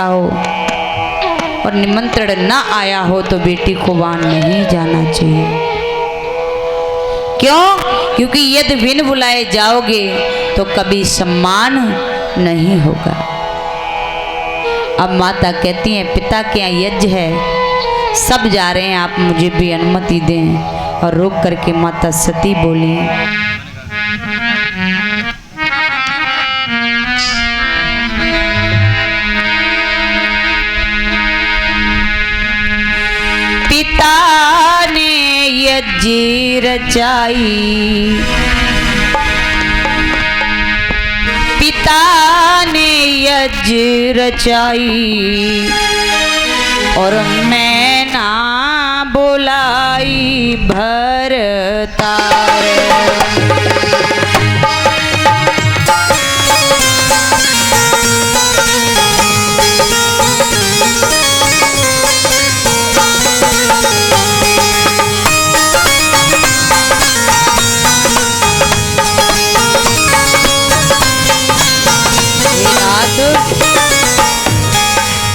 हो और निमंत्रण न आया हो तो बेटी को वहां नहीं जाना चाहिए। क्यों? क्योंकि यदि बिन बुलाए जाओगे तो कभी सम्मान नहीं होगा। अब माता कहती हैं पिता के यहाँ यज्ञ है, सब जा रहे हैं, आप मुझे भी अनुमति दें। और रुक करके माता सती बोली, पिता ने यज्ञ रचाई, पिता ने यज्ञ रचाई और मैं ना बुलाई भरतार।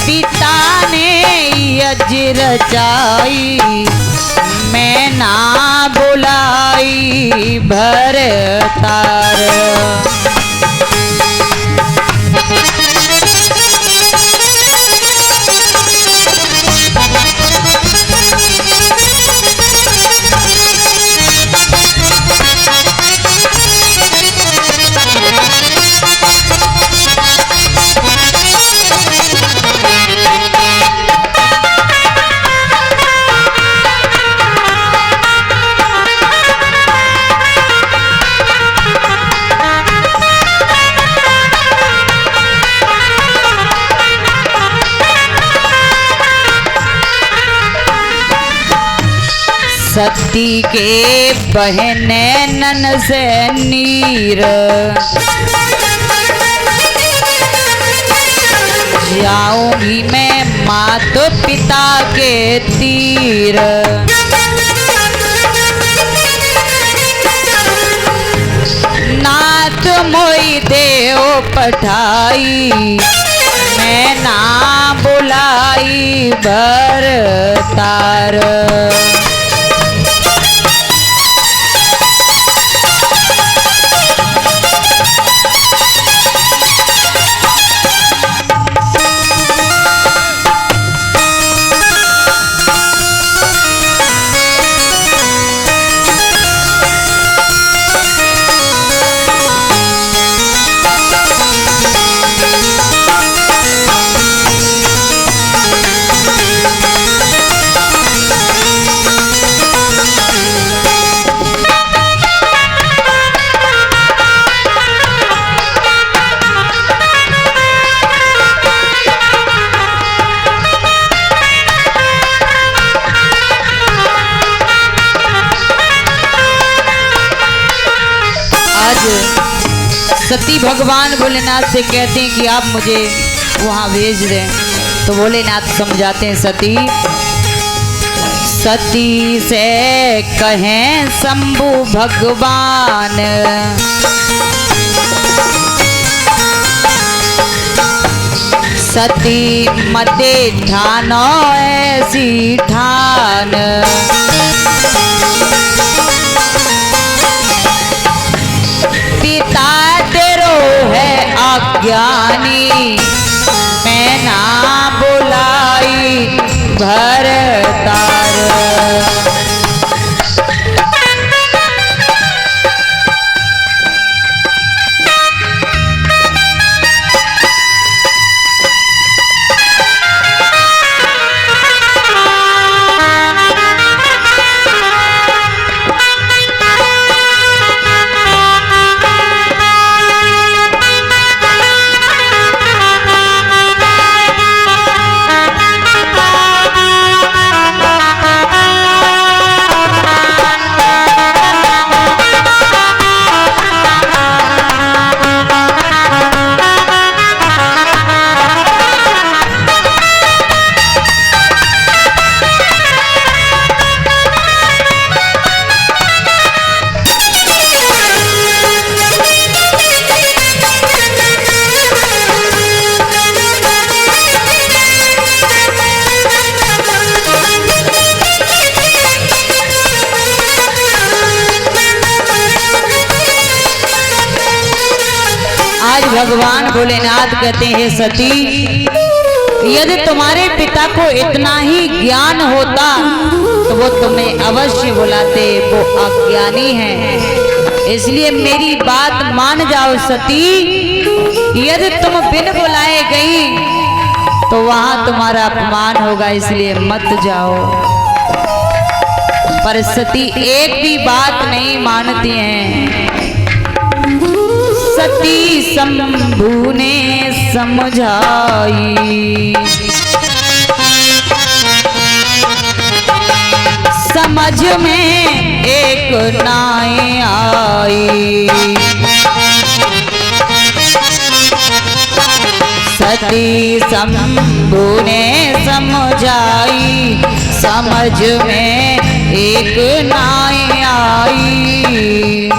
पिता ने यज्ञ रचाई मैं ना बुलाई भरतार। सती के बहने नन से नीर जाऊंगी मैं मात पिता के तीर। नाथ मोई देव पठाई मैं ना बुलाई भरतार। सती भगवान भोलेनाथ से कहते हैं कि आप मुझे वहां भेज दें। तो भोलेनाथ समझाते हैं सती, सती से कहें शंभु भगवान सती मते ठानो ऐसी ठान। पिता तेरो है अज्ञानी मैं ना बुलाई भरतार। भगवान भोलेनाथ कहते हैं सती, यदि तुम्हारे पिता को इतना ही ज्ञान होता तो वो तुम्हें अवश्य बुलाते, वो अज्ञानी हैं। इसलिए मेरी बात मान जाओ सती, यदि तुम बिन बुलाए गई तो वहां तुम्हारा अपमान होगा, इसलिए मत जाओ। पर सती एक भी बात नहीं मानती हैं। सती शंभू ने समझाई, समझ में एक नाई आई। सती शंभू ने समझाई, समझ में एक नाई आई।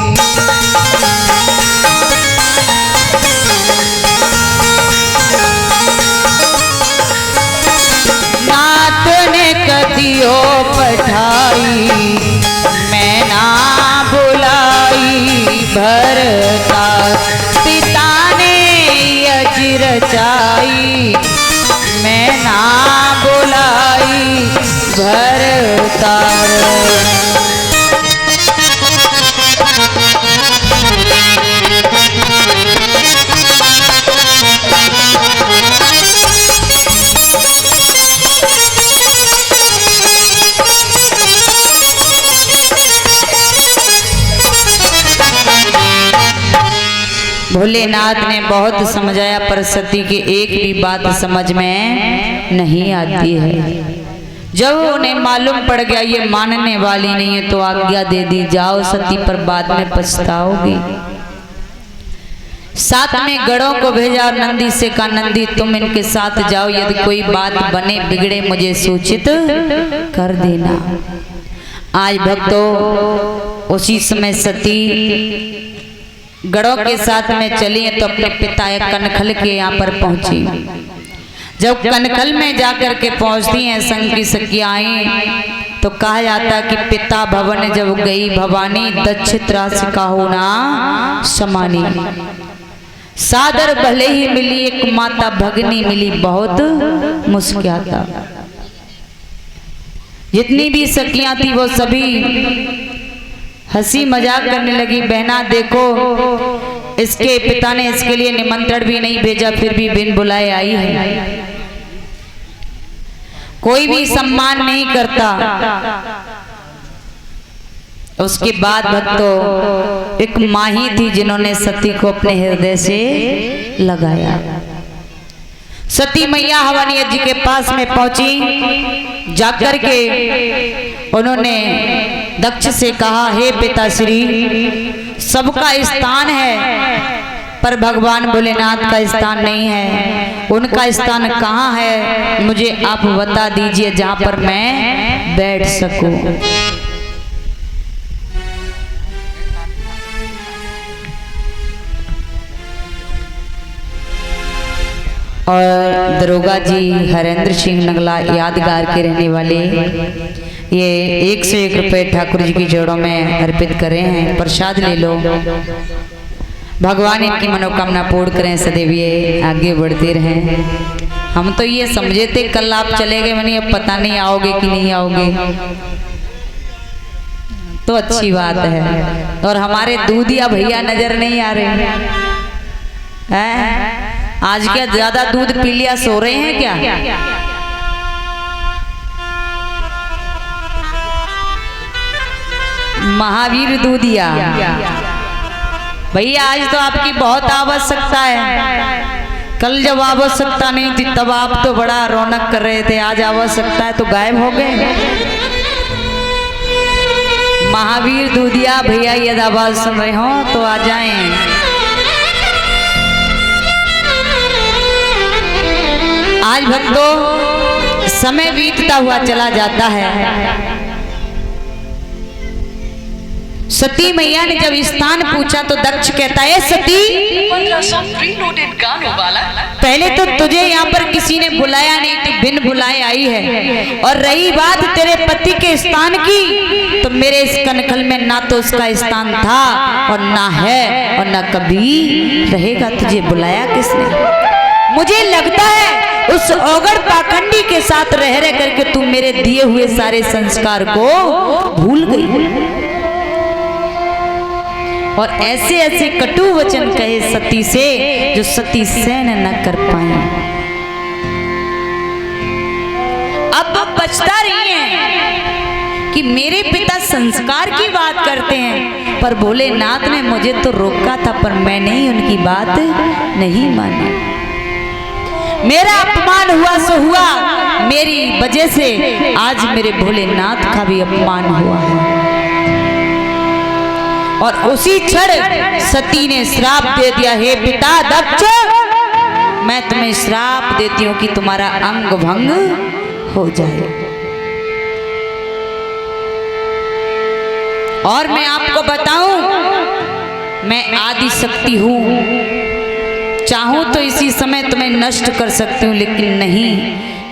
नाथ ने कदियो पठाई, मैं ना बुलाई भरता। पिता ने यज रचाई, मैं ना बुलाई भरता। भोलेनाथ ने बहुत समझाया पर सती की एक भी बात समझ में नहीं आती है। जब उन्हें मालूम पड़ गया ये मानने वाली नहीं है तो आज्ञा दे दी, जाओ सती, पर बाद में पछताओगी। साथ में गढ़ों को भेजा और नंदी से कहा, नंदी तुम इनके साथ जाओ, यदि कोई बात बने बिगड़े मुझे सूचित कर देना। आज भक्तों उसी समय सती गढ़ों के साथ में चली तो अपने पिता कनखल के यहाँ पर पहुंची। जब कनखल में जाकर के पहुंचती हैं संग की सखियाएं तो कहा जाता कि पिता भवन जब गई भवानी, दक्षित्रा से कहो ना समानी। सादर भले ही मिली एक माता भगनी मिली, बहुत मुस्कुराता। जितनी भी सखियां थी वो सभी हंसी मजाक करने लगी। बहना देखो, इसके पिता ने इसके लिए निमंत्रण भी नहीं भेजा, फिर भी बिन बुलाए आई है। कोई भी सम्मान नहीं करता। उसके बाद भक्तों एक माँ ही थी जिन्होंने सती को अपने हृदय से लगाया। सती मैया हवन यज्ञ के पास में पहुंची। जाकर के उन्होंने दक्ष से कहा, हे पिताश्री, सबका स्थान है पर भगवान भोलेनाथ का स्थान नहीं है। उनका स्थान कहाँ है मुझे आप बता दीजिए, जहाँ पर मैं बैठ सकूं। और दरोगा जी हरेंद्र सिंह नगला यादगार के रहने वाले ये 101 रुपये ठाकुर जी की जोड़ों में अर्पित करे हैं। प्रसाद ले लो, भगवान इनकी मनोकामना पूर्ण करें, सदैव ये आगे बढ़ते रहें। हम तो ये समझे थे कल आप चले गए, मैंने अब पता नहीं आओगे कि नहीं आओगे, तो अच्छी बात है। और हमारे दूधिया भैया नजर नहीं आ रहे हैं। आज क्या ज्यादा दूध पी लिया, सो रहे हैं क्या? महावीर दूधिया भैया, आज तो आपकी बहुत आवश्यकता है। कल जब आवश्यकता नहीं थी तब आप तो बड़ा रौनक कर रहे थे, आज आवश्यकता है तो गायब हो गए। महावीर दूधिया भैया यदि आवाज सुन रहे हो तो आ जाएं। आज भक्तों समय बीतता हुआ चला जाता है। सती मैया ने जब स्थान पूछा तो दक्ष कहता है सती, पहले तो तुझे यहाँ पर किसी ने बुलाया नहीं, तू बिन बुलाए आई है। और रही बात तेरे पति के स्थान की, तो मेरे इस कनखल में ना तो उसका स्थान था और ना है और ना कभी रहेगा। तुझे बुलाया किसने? मुझे लगता है उस औगड़ पाखंडी के साथ रह रह करके तू मेरे दिए हुए सारे संस्कार को भूल गई। और ऐसे ऐसे कटु वचन कहे सती से जो सती सहन न कर पाई। अब बचता रही है कि मेरे पिता संस्कार की बात करते हैं, पर भोलेनाथ ने मुझे तो रोका था, पर मैंने ही उनकी बात नहीं मानी। मेरा अपमान हुआ सो हुआ, मेरी वजह से आज मेरे भोलेनाथ का भी अपमान हुआ है। और उसी क्षण सती ने श्राप दे दिया, हे पिता दक्ष, मैं तुम्हें श्राप देती हूं कि तुम्हारा अंग भंग हो जाए। और मैं आपको बताऊं, मैं आदि शक्ति हूं, चाहूं तो इसी समय तुम्हें नष्ट कर सकती हूं, लेकिन नहीं,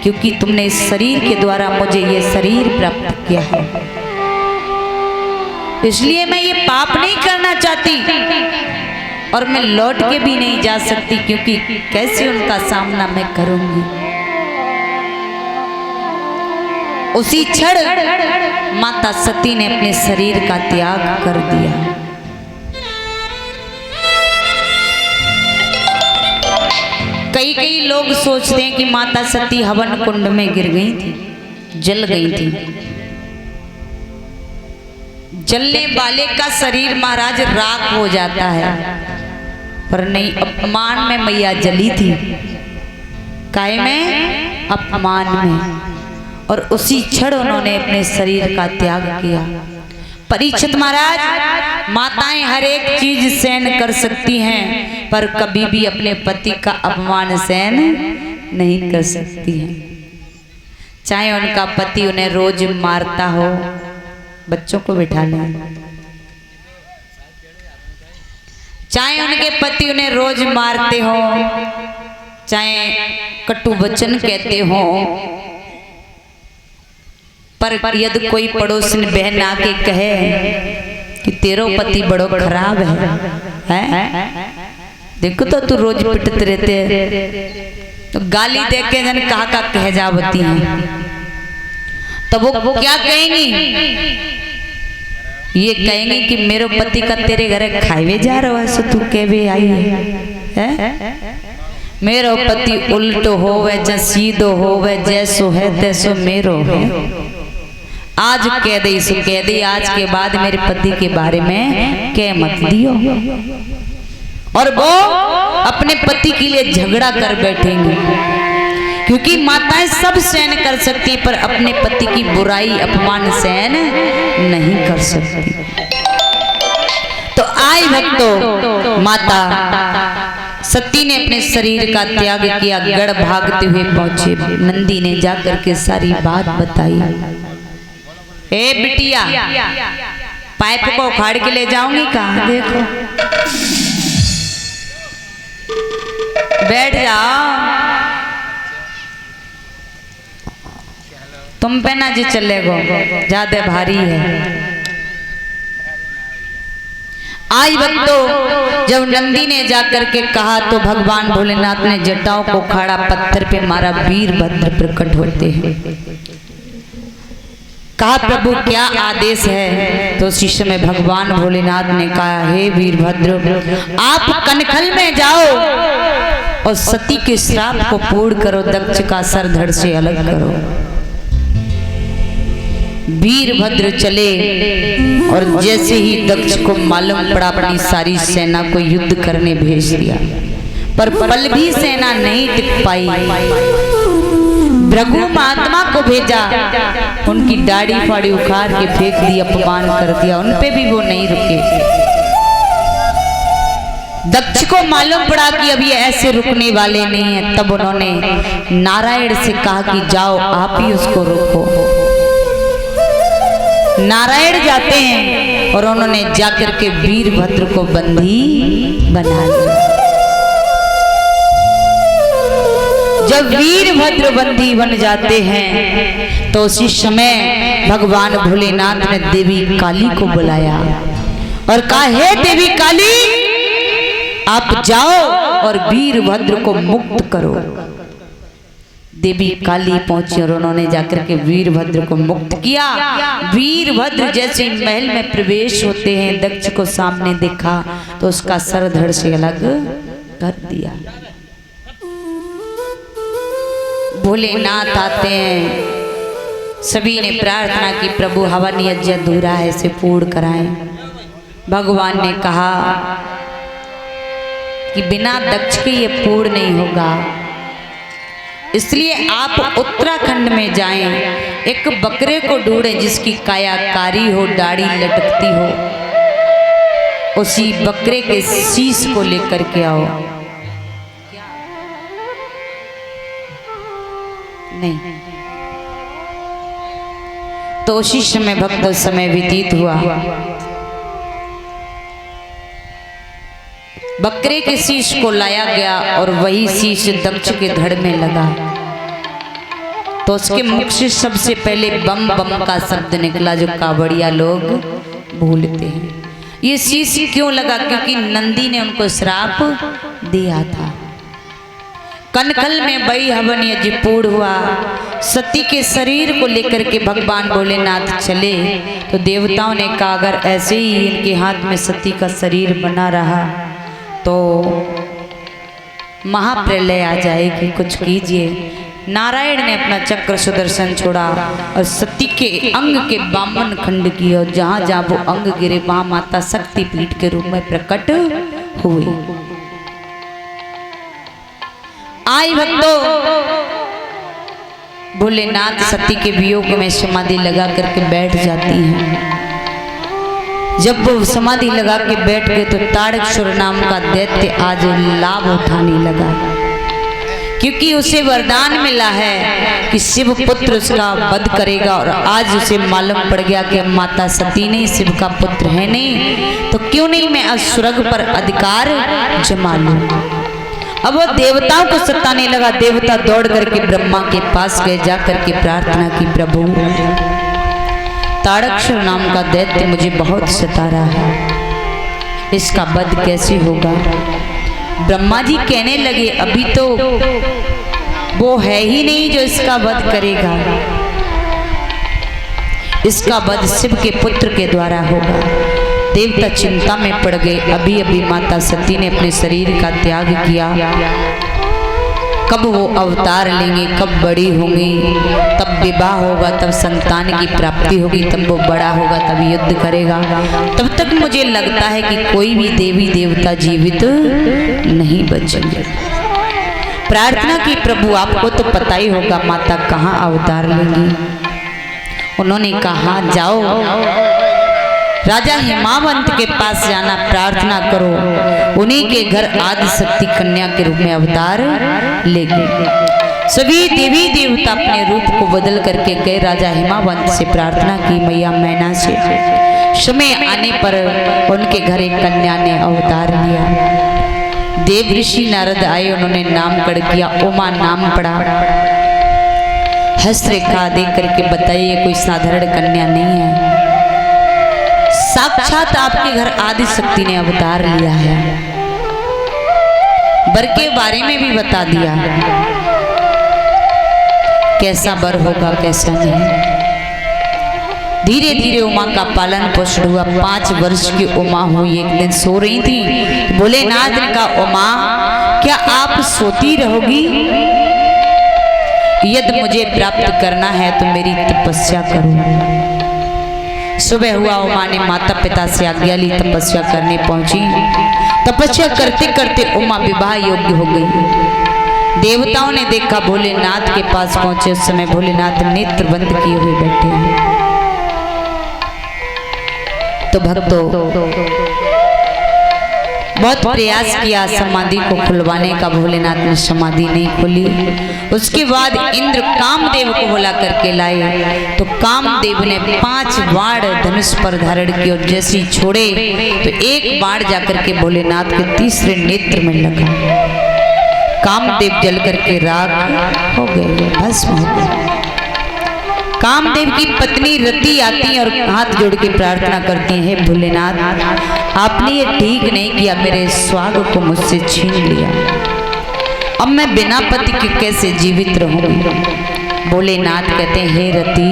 क्योंकि तुमने इस शरीर के द्वारा मुझे ये शरीर प्राप्त किया है, इसलिए मैं ये पाप नहीं करना चाहती। और मैं लौट के भी नहीं जा सकती, क्योंकि कैसे उनका सामना मैं करूंगी। उसी क्षण माता सती ने अपने शरीर का त्याग कर दिया। कई कई लोग सोचते हैं कि माता सती हवन कुंड में गिर गई थी, जल गई थी। जलने वाले का शरीर महाराज राख हो जाता है, पर नहीं, अपमान में मैया जली थी। काहे में? अपमान में। और उसी क्षण उन्होंने अपने शरीर का त्याग किया। परीक्षित महाराज, माताएं हर एक चीज सहन कर सकती हैं, पर कभी भी अपने पति का अपमान सहन नहीं कर सकती हैं। चाहे उनका पति उन्हें रोज मारता हो, बच्चों को बिठा लें, चाहे उनके पति उन्हें रोज मारते हो, चाहे कटु वचन कहते हो, पर यदि कोई पड़ोसन बहन आके कहे कि तेरो पति बड़ो खराब है? देखो तो तू रोज पिटते रहते, तो गाली दे के जन कहा का कह जावती है, तो वो क्या कहेंगी? ये कहेंगे कि मेरे पति का तेरे घरे खावे जा रहा है, सो तू केवे आई है? मेरो पति उल्टो होवे ज सीधो होवे, जैसो है तैसो मेरो है। आज कह दे सो कह दे, आज के बाद मेरे पति के बारे में कह मत दियो। और वो अपने पति के लिए झगड़ा कर बैठेंगे, क्योंकि माताएं सब सहन कर सकती, पर अपने पति की बुराई अपमान सहन नहीं कर सकती। तो आई भक्तों, माता सती ने अपने शरीर का त्याग किया, गढ़ भागते हुए पहुंचे। नंदी ने जाकर के सारी बात बताई। ए बिटिया, पाइप को उखाड़ के ले जाऊंगी कहाँ? देखो, बैठ जाओ, तुम पे ना जी चलेगो, ज्यादा भारी है। आई भक्तों, जब नंदी ने जाकर के कहा तो भगवान भोलेनाथ ने जटाओं को उखाड़ा, पत्थर पे मारा, वीरभद्र प्रकट होते हैं। कहा प्रभु क्या आदेश है? तो उसी समय भगवान भोलेनाथ ने कहा, हे वीरभद्र, आप कनखल में जाओ और सती के श्राप को पूर्ण करो, दक्ष का सर धड़ से अलग करो। वीरभद्र चले और जैसे ही दक्ष को मालूम पड़ा, अपनी सारी सेना को युद्ध करने भेज दिया, पर पल भी सेना नहीं टिक पाई। भृगु महात्मा को भेजा, उनकी दाढ़ी फाड़ी उखाड़ के फेंक दी, अपमान कर दिया, उन पे भी वो नहीं रुके। दक्ष को मालूम पड़ा कि अब ये ऐसे रुकने वाले नहीं हैं, तब उन्होंने नारायण से कहा कि जाओ आप ही उसको रोको। नारायण जाते हैं और उन्होंने जाकर के वीरभद्र को बंदी बना लिया। जब वीरभद्र बंदी बन जाते हैं तो उसी समय भगवान भोलेनाथ ने देवी काली को बुलाया और कहा, हे देवी काली, आप जाओ और वीरभद्र को मुक्त करो। देवी काली पहुंची और उन्होंने जाकर के वीरभद्र को मुक्त किया। वीरभद्र जैसे महल में प्रवेश होते हैं, दक्ष को सामने देखा तो उसका सर धड़ से अलग कर दिया। भोलेनाथ आते हैं, सभी ने प्रार्थना की, प्रभु हवन यज्ञ अधूरा है, इसे पूर्ण कराएं। भगवान ने कहा कि बिना दक्ष के ये पूर्ण नहीं होगा, इसलिए आप उत्तराखंड में जाएं, एक बकरे को ढूंढें जिसकी काया कारी हो, दाढ़ी लटकती हो, उसी बकरे के शीश को लेकर के आओ। नहीं तो उसी समय भक्त समय व्यतीत हुआ। बकरे के शीश को लाया गया और वही शीश दक्ष के धड़ में लगा तो उसके मुख से सबसे पहले बम बम का शब्द निकला, जो कावड़िया लोग भूलते हैं। ये शीश क्यों लगा? क्योंकि नंदी ने उनको श्राप दिया था। कनखल में बई हवन यज्ञ पूर्ण हुआ। सती के शरीर को लेकर के भगवान भोलेनाथ चले तो देवताओं ने कहा, अगर ऐसे ही इनके हाथ में सती का शरीर बना रहा तो महाप्रलय आ जाएगी, कुछ कीजिए। नारायण ने अपना चक्र सुदर्शन छोड़ा और सती के अंग के बामन खंड किए और जहां जहां वो अंग गिरे वहां माता शक्ति पीठ के रूप में प्रकट हुए। आई भक्तों, भोलेनाथ सती के वियोग में समाधि लगा करके बैठ जाती हैं। जब वो समाधि लगा के बैठ गए तो ताड़केश्वर नाम का दैत्य आज लाभ उठाने लगा, क्योंकि उसे वरदान मिला है कि शिव पुत्र उसका वध करेगा। और आज उसे मालूम पड़ गया कि माता सती नहीं, शिव का पुत्र है नहीं, तो क्यों नहीं मैं स्वर्ग पर अधिकार जमा लूं। अब वो देवताओं को सताने लगा। देवता दौड़ करके ब्रह्मा के पास गए, जाकर के प्रार्थना की, प्रभु ताड़केश्वर नाम का दैत्य मुझे बहुत सता रहा है, इसका वध कैसे होगा। ब्रह्मा जी कहने लगे, अभी तो वो है ही नहीं जो इसका वध करेगा, इसका वध शिव के पुत्र के द्वारा होगा। देवता चिंता में पड़ गए। अभी अभी माता सती ने अपने शरीर का त्याग किया, कब वो अवतार लेंगे, कब बड़ी होंगी, तब विवाह होगा, तब संतान की प्राप्ति होगी, तब वो बड़ा होगा, तब युद्ध करेगा। तब तक मुझे लगता है कि कोई भी देवी देवता जीवित नहीं बचेंगे। प्रार्थना की, प्रभु आपको तो पता ही होगा माता कहाँ अवतार लेंगी। उन्होंने कहा, जाओ राजा हिमावंत के पास जाना, प्रार्थना करो, उन्हीं के घर आदि शक्ति कन्या के रूप में अवतार लेगी। सभी देवी देवता अपने रूप को बदल करके गए। राजा हिमावंत से प्रार्थना की, मैया मैना से। समय आने पर उनके घर एक कन्या ने अवतार लिया। देव ऋषि नारद आए, उन्होंने नामकरण किया, उमा नाम पड़ा। हस्तरेखा देख करके बताइए, कोई साधारण कन्या नहीं है, साक्षात आपके घर आदि शक्ति ने अवतार लिया है। वर के बारे में भी बता दिया, कैसा वर होगा कैसा नहीं। धीरे धीरे उमा का पालन पोषण हुआ। 5 वर्ष की उमा हुई। एक दिन सो रही थी, भोलेनाथ ने कहा, उमा क्या आप सोती रहोगी? यदि मुझे प्राप्त करना है तो मेरी तपस्या करो। सुबह हुआ, उमा ने माता पिता से आज्ञा ली, तपस्या करने पहुंची। तपस्या करते करते उमा विवाह योग्य हो गई। देवताओं ने देखा, भोलेनाथ के पास पहुंचे। उस समय भोलेनाथ नेत्र बंद किए हुए बैठे हैं। तो भक्तों, बहुत प्रयास किया समाधि को खुलवाने का, भोलेनाथ ने समाधि नहीं खुली। उसके बाद इंद्र कामदेव को बुला करके लाए, तो कामदेव ने 5 बाण धनुष पर धारण किए और जैसे ही छोड़े तो एक बाण जाकर के भोलेनाथ के तीसरे नेत्र में लगा। कामदेव जल करके राख हो गए, भस्म हो गए। कामदेव की पत्नी रति आती और हाथ जोड़ के प्रार्थना करती है, भोलेनाथ आपने ये ठीक नहीं किया, मेरे स्वाग को मुझसे छीन लिया, अब मैं बिना पति के कैसे जीवित रहूंगी। भोलेनाथ कहते हैं, हे रति,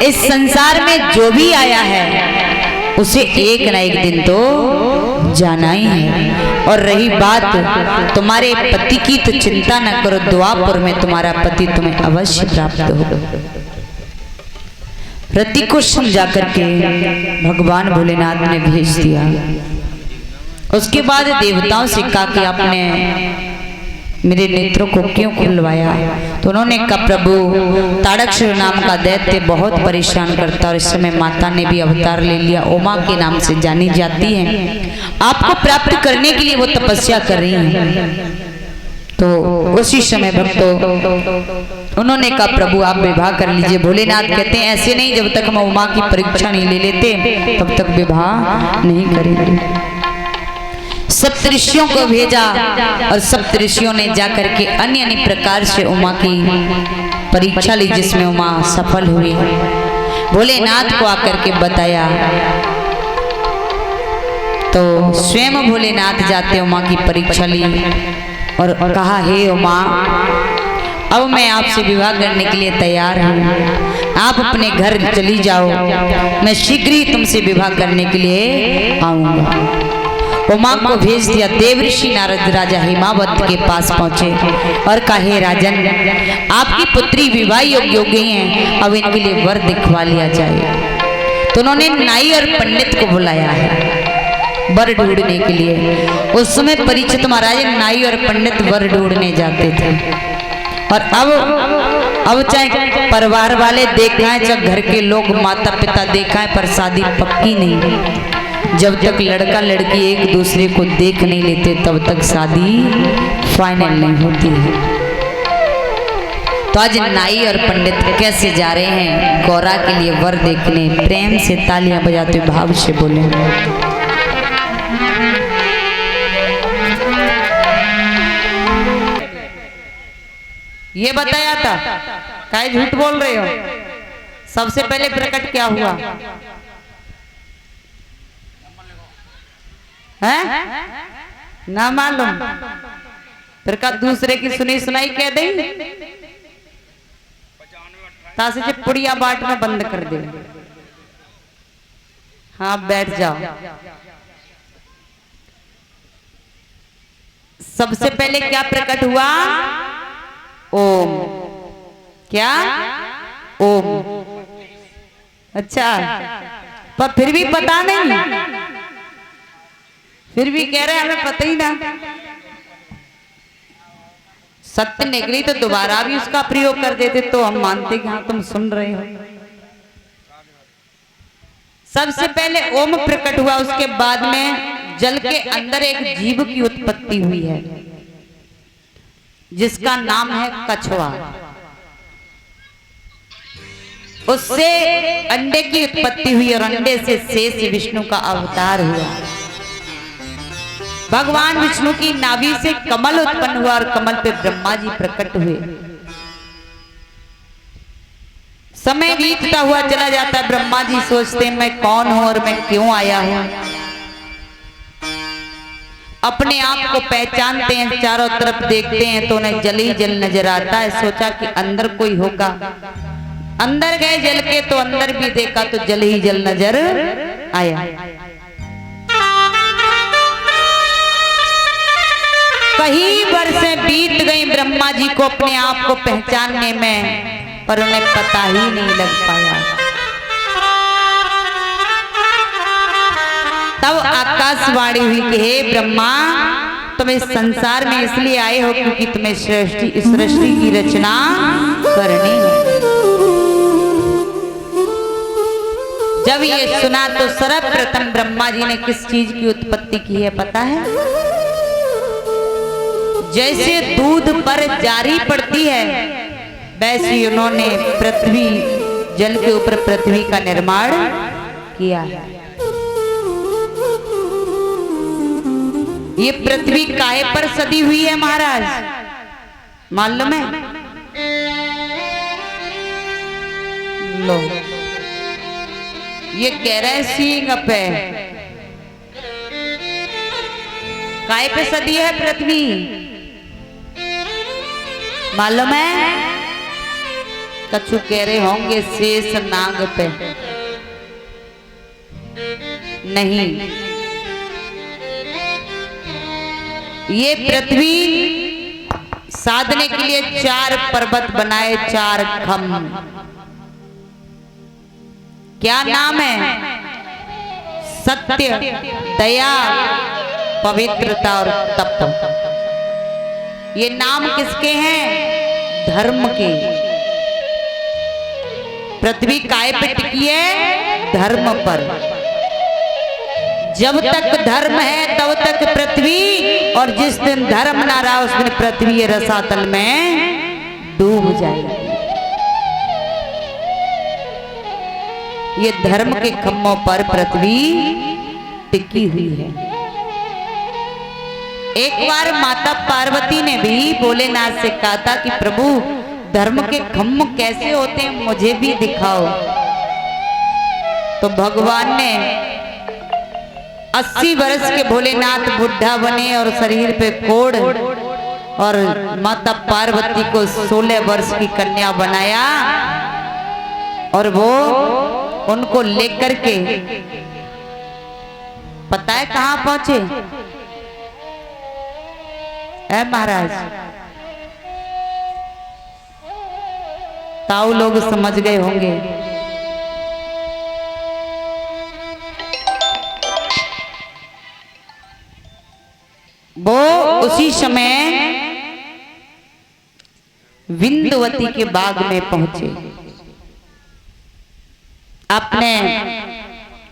इस संसार में जो भी आया है उसे एक न एक दिन तो जाना ही है। और रही बात तुम्हारे पति की, तो चिंता न करो, द्वापर में तुम्हारा पति तुम्हें अवश्य प्राप्त होगा। रति को समझा करके भगवान भोलेनाथ ने भेज दिया। उसके बाद देवताओं से कहा कि आपने मेरे नेत्रों को क्यों खुलवाया? तो उन्होंने कहा, प्रभु ताड़क्षुर नाम का दैत्य बहुत परेशान करता और इस समय माता ने भी अवतार ले लिया, उमा के नाम से जानी जाती है, आपको प्राप्त करने के लिए वो तपस्या कर रही हैं। तो उसी समय भक्तों उन्होंने कहा, प्रभु आप विवाह कर लीजिए। भोलेनाथ कहते हैं, ऐसे नहीं, जब तक हम उमा की परीक्षा नहीं ले लेते तब तक विवाह नहीं करेंगे। सप्तऋषियों को भेजा और सप्तऋषियों ने जाकर के अन्य अन्य प्रकार से उमा की परीक्षा ली, जिसमें उमा सफल हुई। भोलेनाथ को आकर के बताया तो स्वयं भोलेनाथ जाते उमा की परीक्षा ली और कहा, हे उमा, अब मैं आपसे विवाह करने के लिए तैयार हूँ, आप अपने घर चली जाओ, मैं शीघ्र ही तुमसे विवाह करने के लिए आऊंगा। उमा को भेज दिया। देवऋषि नारद राजा हिमावत के पास पहुंचे और कहे, राजन आपकी पुत्री विवाह योग्य हो गई हैं, अब इनके लिए वर दिखवा लिया जाए। तो उन्होंने नाई और पंडित को बुलाया है वर ढूंढने के लिए। उस समय परीक्षित महाराज नाई और पंडित वर ढूंढने जाते थे। और अब चाहे परिवार वाले देखा है, चाहे घर के लोग माता पिता देखा है, पर शादी पक्की नहीं। जब तक लड़का लड़की एक दूसरे को देख नहीं लेते तब तक शादी फाइनल नहीं होती है। तो आज नाई और पंडित कैसे जा रहे हैं गौरा के लिए वर देखने? प्रेम से तालियां बजाते भाव से बोले। ये बताया था, काहे झूठ बोल रहे हो? सबसे पहले प्रकट क्या हुआ है? ना मालूम? फिर का दूसरे की सुनी सुनाई कह दे, तासे से पुड़िया बांटना बंद कर दे। हाँ बैठ जाओ। सबसे पहले क्या प्रकट हुआ? ओम। क्या? ओम। अच्छा, पर फिर भी पता नहीं, फिर भी कह रहे हैं हमें पता ही ना। सत्य निकली तो दोबारा भी उसका प्रयोग कर देते तो हम मानते कि हाँ तुम सुन रहे हो। सबसे पहले ओम प्रकट हुआ, उसके बाद में जल के अंदर एक जीव की उत्पत्ति हुई है जिसका नाम है कछुआ। उससे अंडे की उत्पत्ति हुई और अंडे से शेष विष्णु का अवतार हुआ। भगवान विष्णु की नाभि से कमल उत्पन्न हुआ और कमल पे ब्रह्मा जी प्रकट हुए। समय बीतता हुआ चला जाता है। ब्रह्मा जी सोचते हैं मैं कौन हूं और मैं क्यों आया हूं। अपने आप को पहचानते हैं, चारों तरफ देखते हैं तो उन्हें जल ही जल नजर आता है। सोचा कि अंदर कोई होगा, अंदर गए जल के तो अंदर भी देखा तो जल ही जल नजर आया। कई वर्षें बीत गई ब्रह्मा जी को अपने आप को पहचानने में, पर उन्हें पता ही नहीं लग पाया। तब आकाशवाणी हुई कि हे ब्रह्मा, तुम इस संसार में इसलिए आए हो क्योंकि तुम्हें सृष्टि की रचना करनी है। जब ये सुना तो सर्वप्रथम ब्रह्मा जी ने किस चीज की उत्पत्ति की है पता है? जैसे दूध पर जारी पड़ती है वैसे उन्होंने पृथ्वी, जल के ऊपर पृथ्वी का निर्माण किया है। ये पृथ्वी काहे पर सदी हुई है महाराज मालूम है? लो ये कह रहे सिंह पे काहे पे सदी है पृथ्वी मालूम है? कछु कह रहे होंगे शेष नाग पे, नहीं, ये पृथ्वी साधने के लिए 4 पर्वत बनाए, 4 खम्भ। क्या नाम है? सत्य, दया, पवित्रता और तप। ये नाम किसके हैं? धर्म के। पृथ्वी काय पे टिकी है? धर्म पर। जब तक धर्म है तब तक पृथ्वी, और जिस दिन धर्म ना रहा उस दिन पृथ्वी रसातल में डूब जाएगी। ये धर्म के खम्भों पर पृथ्वी टिकी हुई है। एक बार माता पार्वती ने भी भोलेनाथ से कहा था कि प्रभु धर्म के खम्भ कैसे होते हैं मुझे भी दिखाओ। तो भगवान ने 80 वर्ष के भोलेनाथ बुढ़ा बने और शरीर पे कोढ़, और माता पार्वती को 16 वर्ष की कन्या बनाया, और वो उनको लेकर के पता है कहां पहुंचे? है महाराज, ताऊ लोग समझ गए होंगे। वो उसी समय विंध्यवती के बाग में पहुंचे। आपने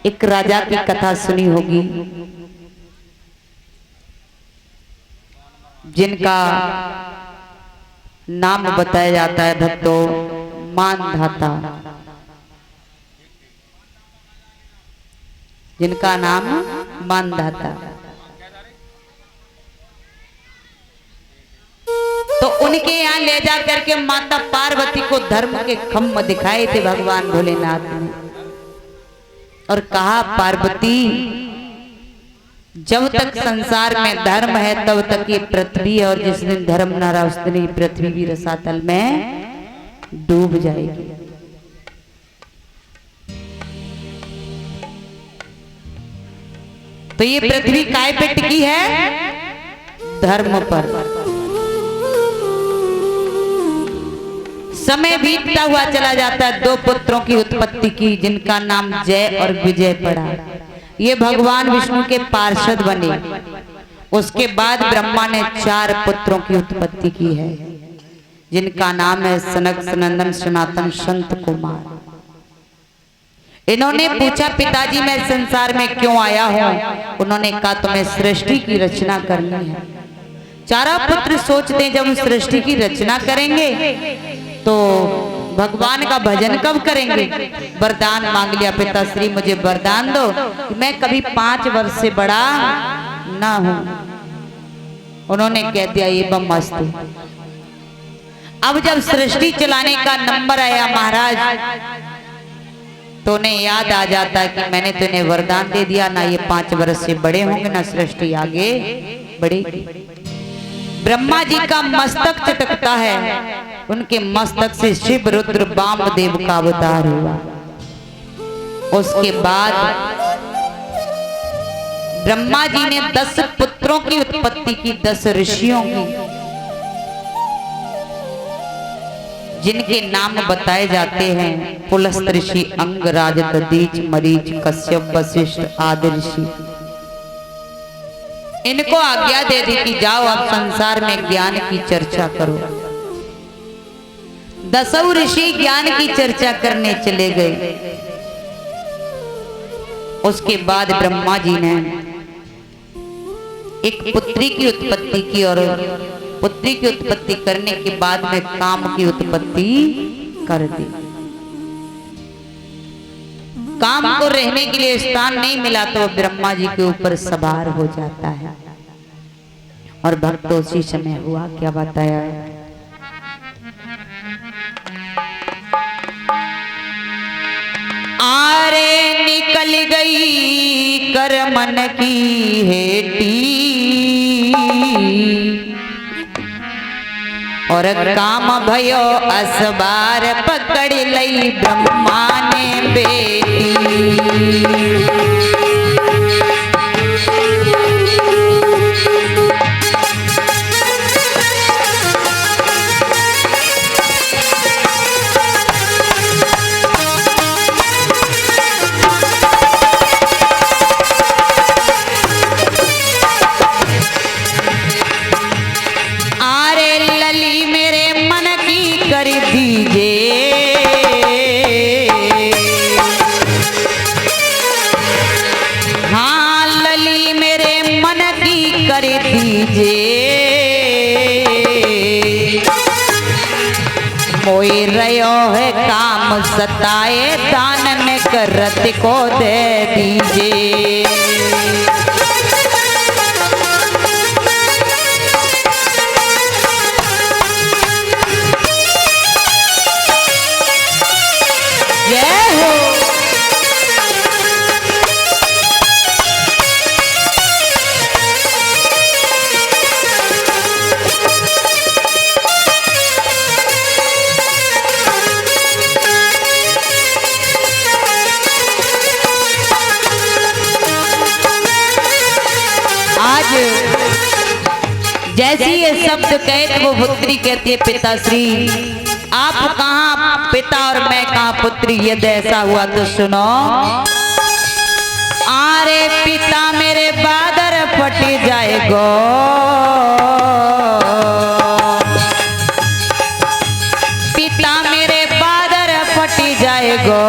एक राजा की कथा सुनी होगी जिनका नाम बताया जाता है भक्तों मानधाता, जिनका नाम मानधाता। तो उनके यहाँ ले जा करके माता पार्वती को धर्म के खम्भ दिखाए थे भगवान भोलेनाथ ने, और कहा पार्वती जब तक संसार में धर्म है तब तक ये पृथ्वी, और जिस दिन धर्म न रहा उस दिन ये पृथ्वी भी रसातल में डूब जाएगी। तो ये पृथ्वी काय पे टिकी है? धर्म पर। समय बीतता हुआ चला जाता है। 2 पुत्रों की उत्पत्ति की जिनका नाम जय और विजय पड़ा। ये भगवान विष्णु के पार्षद बने। उसके बाद ब्रह्मा ने 4 पुत्रों की उत्पत्ति की है जिनका नाम है सनक, सनंदन, सनातन, संत कुमार। इन्होंने पूछा पिताजी मैं संसार में क्यों आया हूं? उन्होंने कहा तुम्हें सृष्टि की रचना करनी है। चारों पुत्र सोचते हैं जब हम सृष्टि की रचना करेंगे तो भगवान का भजन कब करेंगे? वरदान मांग लिया, पिताश्री मुझे वरदान दो कि मैं कभी 5 वर्ष से बड़ा ना हूं। उन्होंने कह दिया ये बम मस्त। अब जब सृष्टि चलाने का नंबर आया महाराज तो उन्हें याद आ जाता है कि मैंने तो इन्हें वरदान दे दिया, ना ये 5 वर्ष से बड़े होंगे ना सृष्टि आगे बढ़ेगी। ब्रह्मा जी का मस्तक चटकता है, उनके मस्तक से शिव रुद्र वामदेव का अवतार हुआ। उसके बाद ब्रह्मा जी ने 10 पुत्रों की उत्पत्ति की, 10 ऋषियों की, जिनके नाम बताए जाते हैं पुलस्त ऋषि, अंगराज, दधीच, मरीच, कश्यप, वशिष्ठ आदि ऋषि। इनको आज्ञा दे दी कि जाओ आप संसार में ज्ञान की चर्चा करो। 10 ऋषि ज्ञान की चर्चा करने चले गए। उसके बाद ब्रह्मा जी ने एक पुत्री की उत्पत्ति की और पुत्री की उत्पत्ति करने के बाद में काम की उत्पत्ति कर दी। काम को रहने के लिए स्थान नहीं मिला तो ब्रह्मा जी के ऊपर सवार हो जाता है। और भक्त उसी समय हुआ क्या बताया है? आरे निकल गई कर मन की हेटी और काम भयो असबार पकड़ लई ब्रह्मा ने बेटी। मोई रयो है काम सताए दान में करत को दे दीजिए। जय हो। जैसी ये शब्द कहे तो वो पुत्री कहती है पिताश्री आप कहाँ पिता और मैं कहाँ पुत्री। यदि ऐसा हुआ तो सुनो। आरे पिता मेरे बादर फट जाएगो पिता मेरे बादर फट जाएगो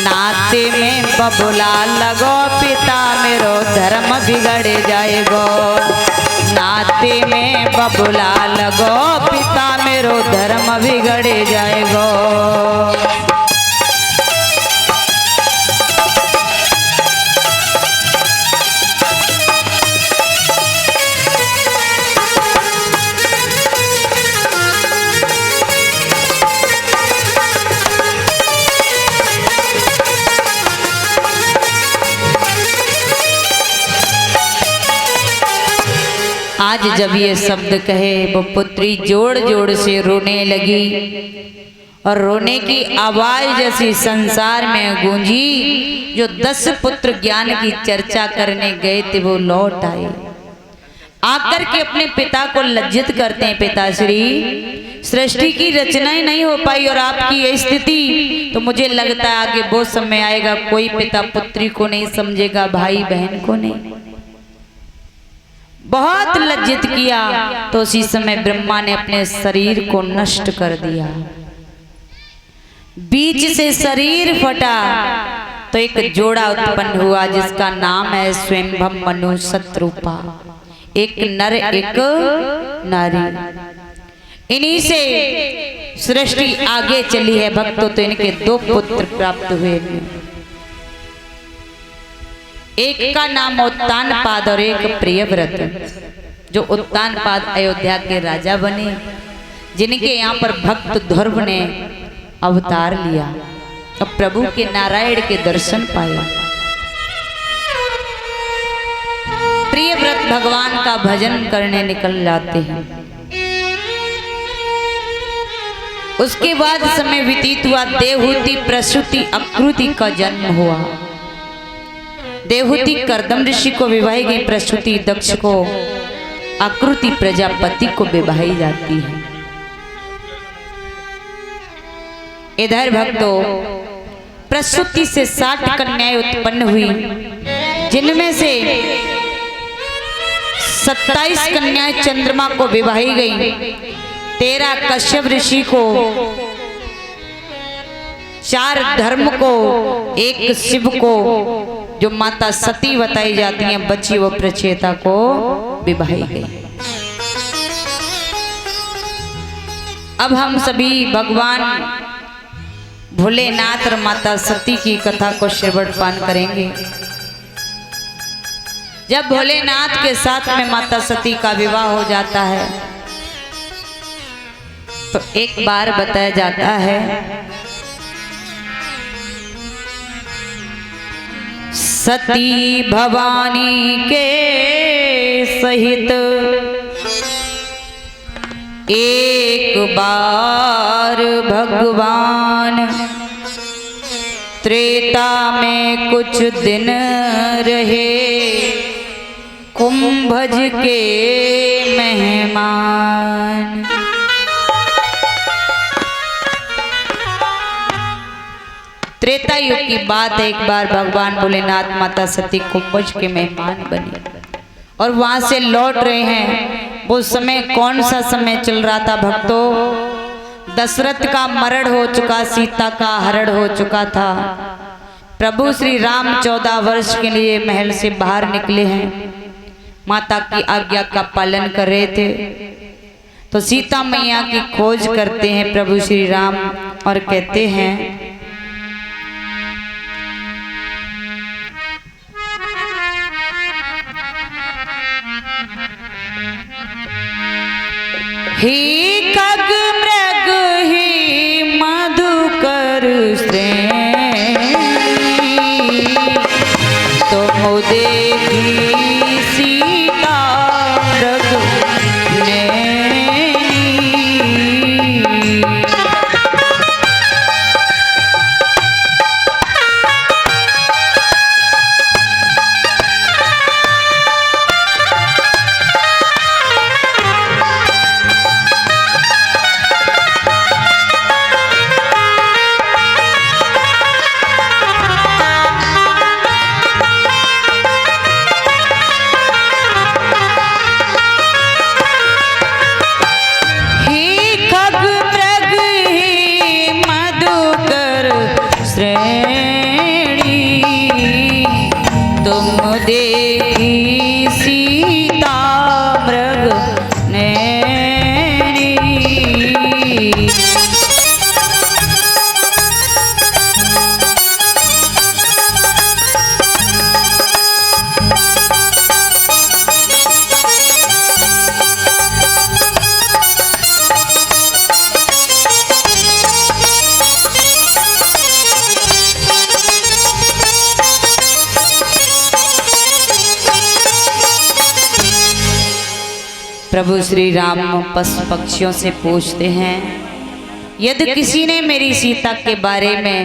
नाते में बबुला लगो पिता मेरो धर्म बिगड़ जाएगो नाते में बबुला लगो पिता मेरो धर्म बिगड़ जाएगो। आज जब ये शब्द कहे वो पुत्री जोड़ जोड़ से रोने लगी और रोने की आवाज जैसी संसार में गूंजी। जो 10 पुत्र ज्ञान की चर्चा करने गए थे वो लौट आए आकर के अपने पिता को लज्जित करते हैं पिताश्री सृष्टि की रचना ही नहीं हो पाई और आपकी ये स्थिति। तो मुझे लगता है आगे वो समय आएगा कोई पिता पुत्री को नहीं समझेगा भाई बहन को नहीं। बहुत लज्जित किया तो उसी समय ब्रह्मा ने अपने शरीर को नष्ट कर दिया। बीच से शरीर फटा तो एक जोड़ा उत्पन्न हुआ जिसका नाम है स्वयंभव मनु शत्रुपा। एक नर एक नारी। इन्हीं से सृष्टि आगे चली है भक्तों। तो इनके 2 पुत्र प्राप्त हुए। एक का नाम उत्तानपाद और एक प्रियव्रत। जो उत्तानपाद अयोध्या के राजा बने जिनके यहाँ पर भक्त ध्रुव ने अवतार लिया अब प्रभु के नारायण के दर्शन पाए। प्रियव्रत भगवान का भजन करने निकल जाते हैं। उसके बाद समय व्यतीत हुआ। देवहूति प्रसूति अकृति का जन्म हुआ। देवहूति कर्दम ऋषि को विवाही गई। प्रसूति दक्ष को आकृति प्रजापति को विवाही जाती है। इधर भक्तों प्रसूति से 60 कन्याएं उत्पन्न हुई जिनमें से 27 कन्याएं चंद्रमा को विवाही गई। 13 कश्यप ऋषि को चार धर्म को एक शिव को जो माता सती बताई जाती हैं, बची वो प्रचेता को विवाही गई। अब हम सभी भगवान भोलेनाथ और माता सती की कथा को श्रवण पान करेंगे। जब भोलेनाथ के साथ में माता सती का विवाह हो जाता है तो एक बार बताया जाता है, सती भवानी के सहित एक बार भगवान त्रेता में कुछ दिन रहे कुंभज के मेहमान। त्रेता युग की बात है, एक बार भगवान भोलेनाथ माता सती कुंभज के मेहमान बने और वहां से लौट रहे हैं। वो समय कौन सा समय चल रहा था भक्तों? दशरथ का मरण हो चुका, सीता का हरण हो चुका था। प्रभु श्री राम 14 वर्ष के लिए महल से बाहर निकले हैं, माता की आज्ञा का पालन कर रहे थे। तो सीता मैया की खोज करते हैं प्रभु श्री राम और कहते हैं, ही खग मृग ही मधुकर श्रेणी तुम देखी सीता मृग नैनी। प्रभु श्री राम पशु पक्षियों से पूछते हैं, यदि किसी ने मेरी सीता के बारे में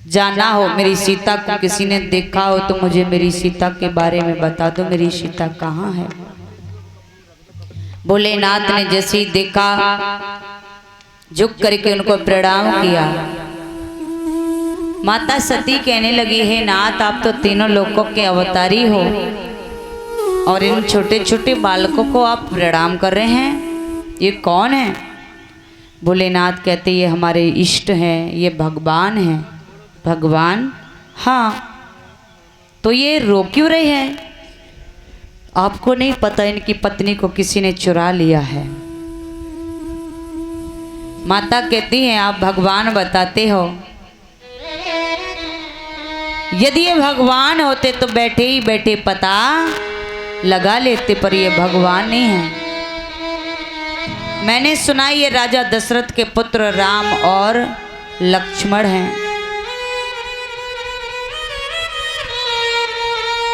जाना हो, मेरी सीता को किसी ने देखा हो तो मुझे मेरी सीता के बारे में बता दो, मेरी सीता कहाँ है? भोलेनाथ ने जैसे ही देखा झुक करके उनको प्रणाम किया। माता सती कहने लगी, हे नाथ, आप तो तीनों लोकों के अवतारी हो और इन छोटे छोटे बालकों को आप प्रणाम कर रहे हैं, ये कौन है? भोलेनाथ कहते, ये हमारे इष्ट हैं, ये भगवान हैं। भगवान? हाँ। तो ये रो क्यों रहे हैं? आपको नहीं पता इनकी पत्नी को किसी ने चुरा लिया है। माता कहती हैं, आप भगवान बताते हो, यदि ये भगवान होते तो बैठे ही बैठे पता लगा लेते, पर ये भगवान नहीं है। मैंने सुना ये राजा दशरथ के पुत्र राम और लक्ष्मण हैं।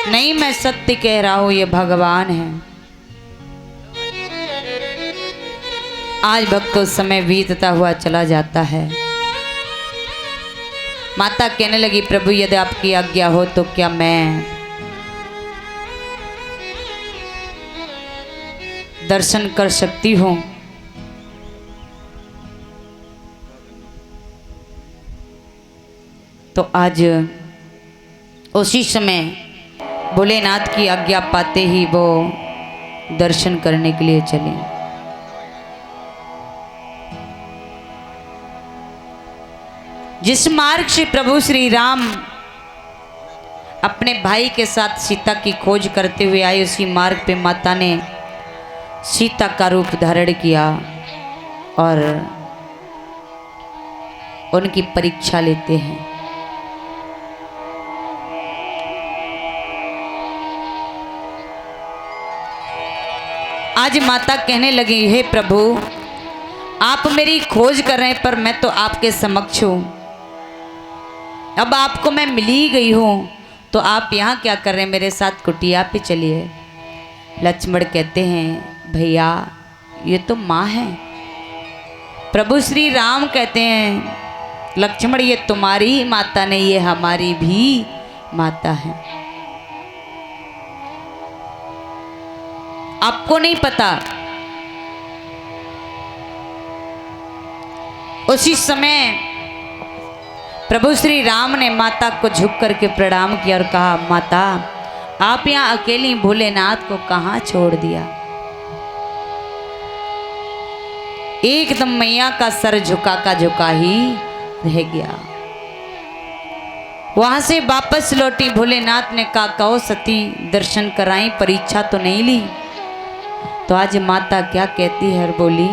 नहीं, मैं सत्य कह रहा हूं, ये भगवान हैं। आज भक्तों समय बीतता हुआ चला जाता है। माता कहने लगी, प्रभु यदि आपकी आज्ञा हो तो क्या मैं दर्शन कर सकती हूँ? तो आज उसी समय भोलेनाथ की आज्ञा पाते ही वो दर्शन करने के लिए चले। जिस मार्ग से प्रभु श्री राम अपने भाई के साथ सीता की खोज करते हुए आए, उसी मार्ग पे माता ने सीता का रूप धारण किया और उनकी परीक्षा लेते हैं। आज माता कहने लगी, हे प्रभु, आप मेरी खोज कर रहे हैं पर मैं तो आपके समक्ष हूं। अब आपको मैं मिली गई हूं तो आप यहाँ क्या कर रहे हैं? मेरे साथ कुटिया पे चलिए। लक्ष्मण कहते हैं, भैया ये तो माँ है। प्रभु श्री राम कहते हैं, लक्ष्मण ये तुम्हारी ही माता नहीं, ये हमारी भी माता है। आपको नहीं पता। उसी समय प्रभु श्री राम ने माता को झुक करके प्रणाम किया और कहा, माता आप यहाँ अकेली भोलेनाथ को कहाँ छोड़ दिया? एकदम मैया का सर झुका का झुका ही रह गया। वहां से वापस लौटी। भोलेनाथ ने कहा, कहो सती दर्शन कराई, परीक्षा तो नहीं ली? तो आज माता क्या कहती है और बोली,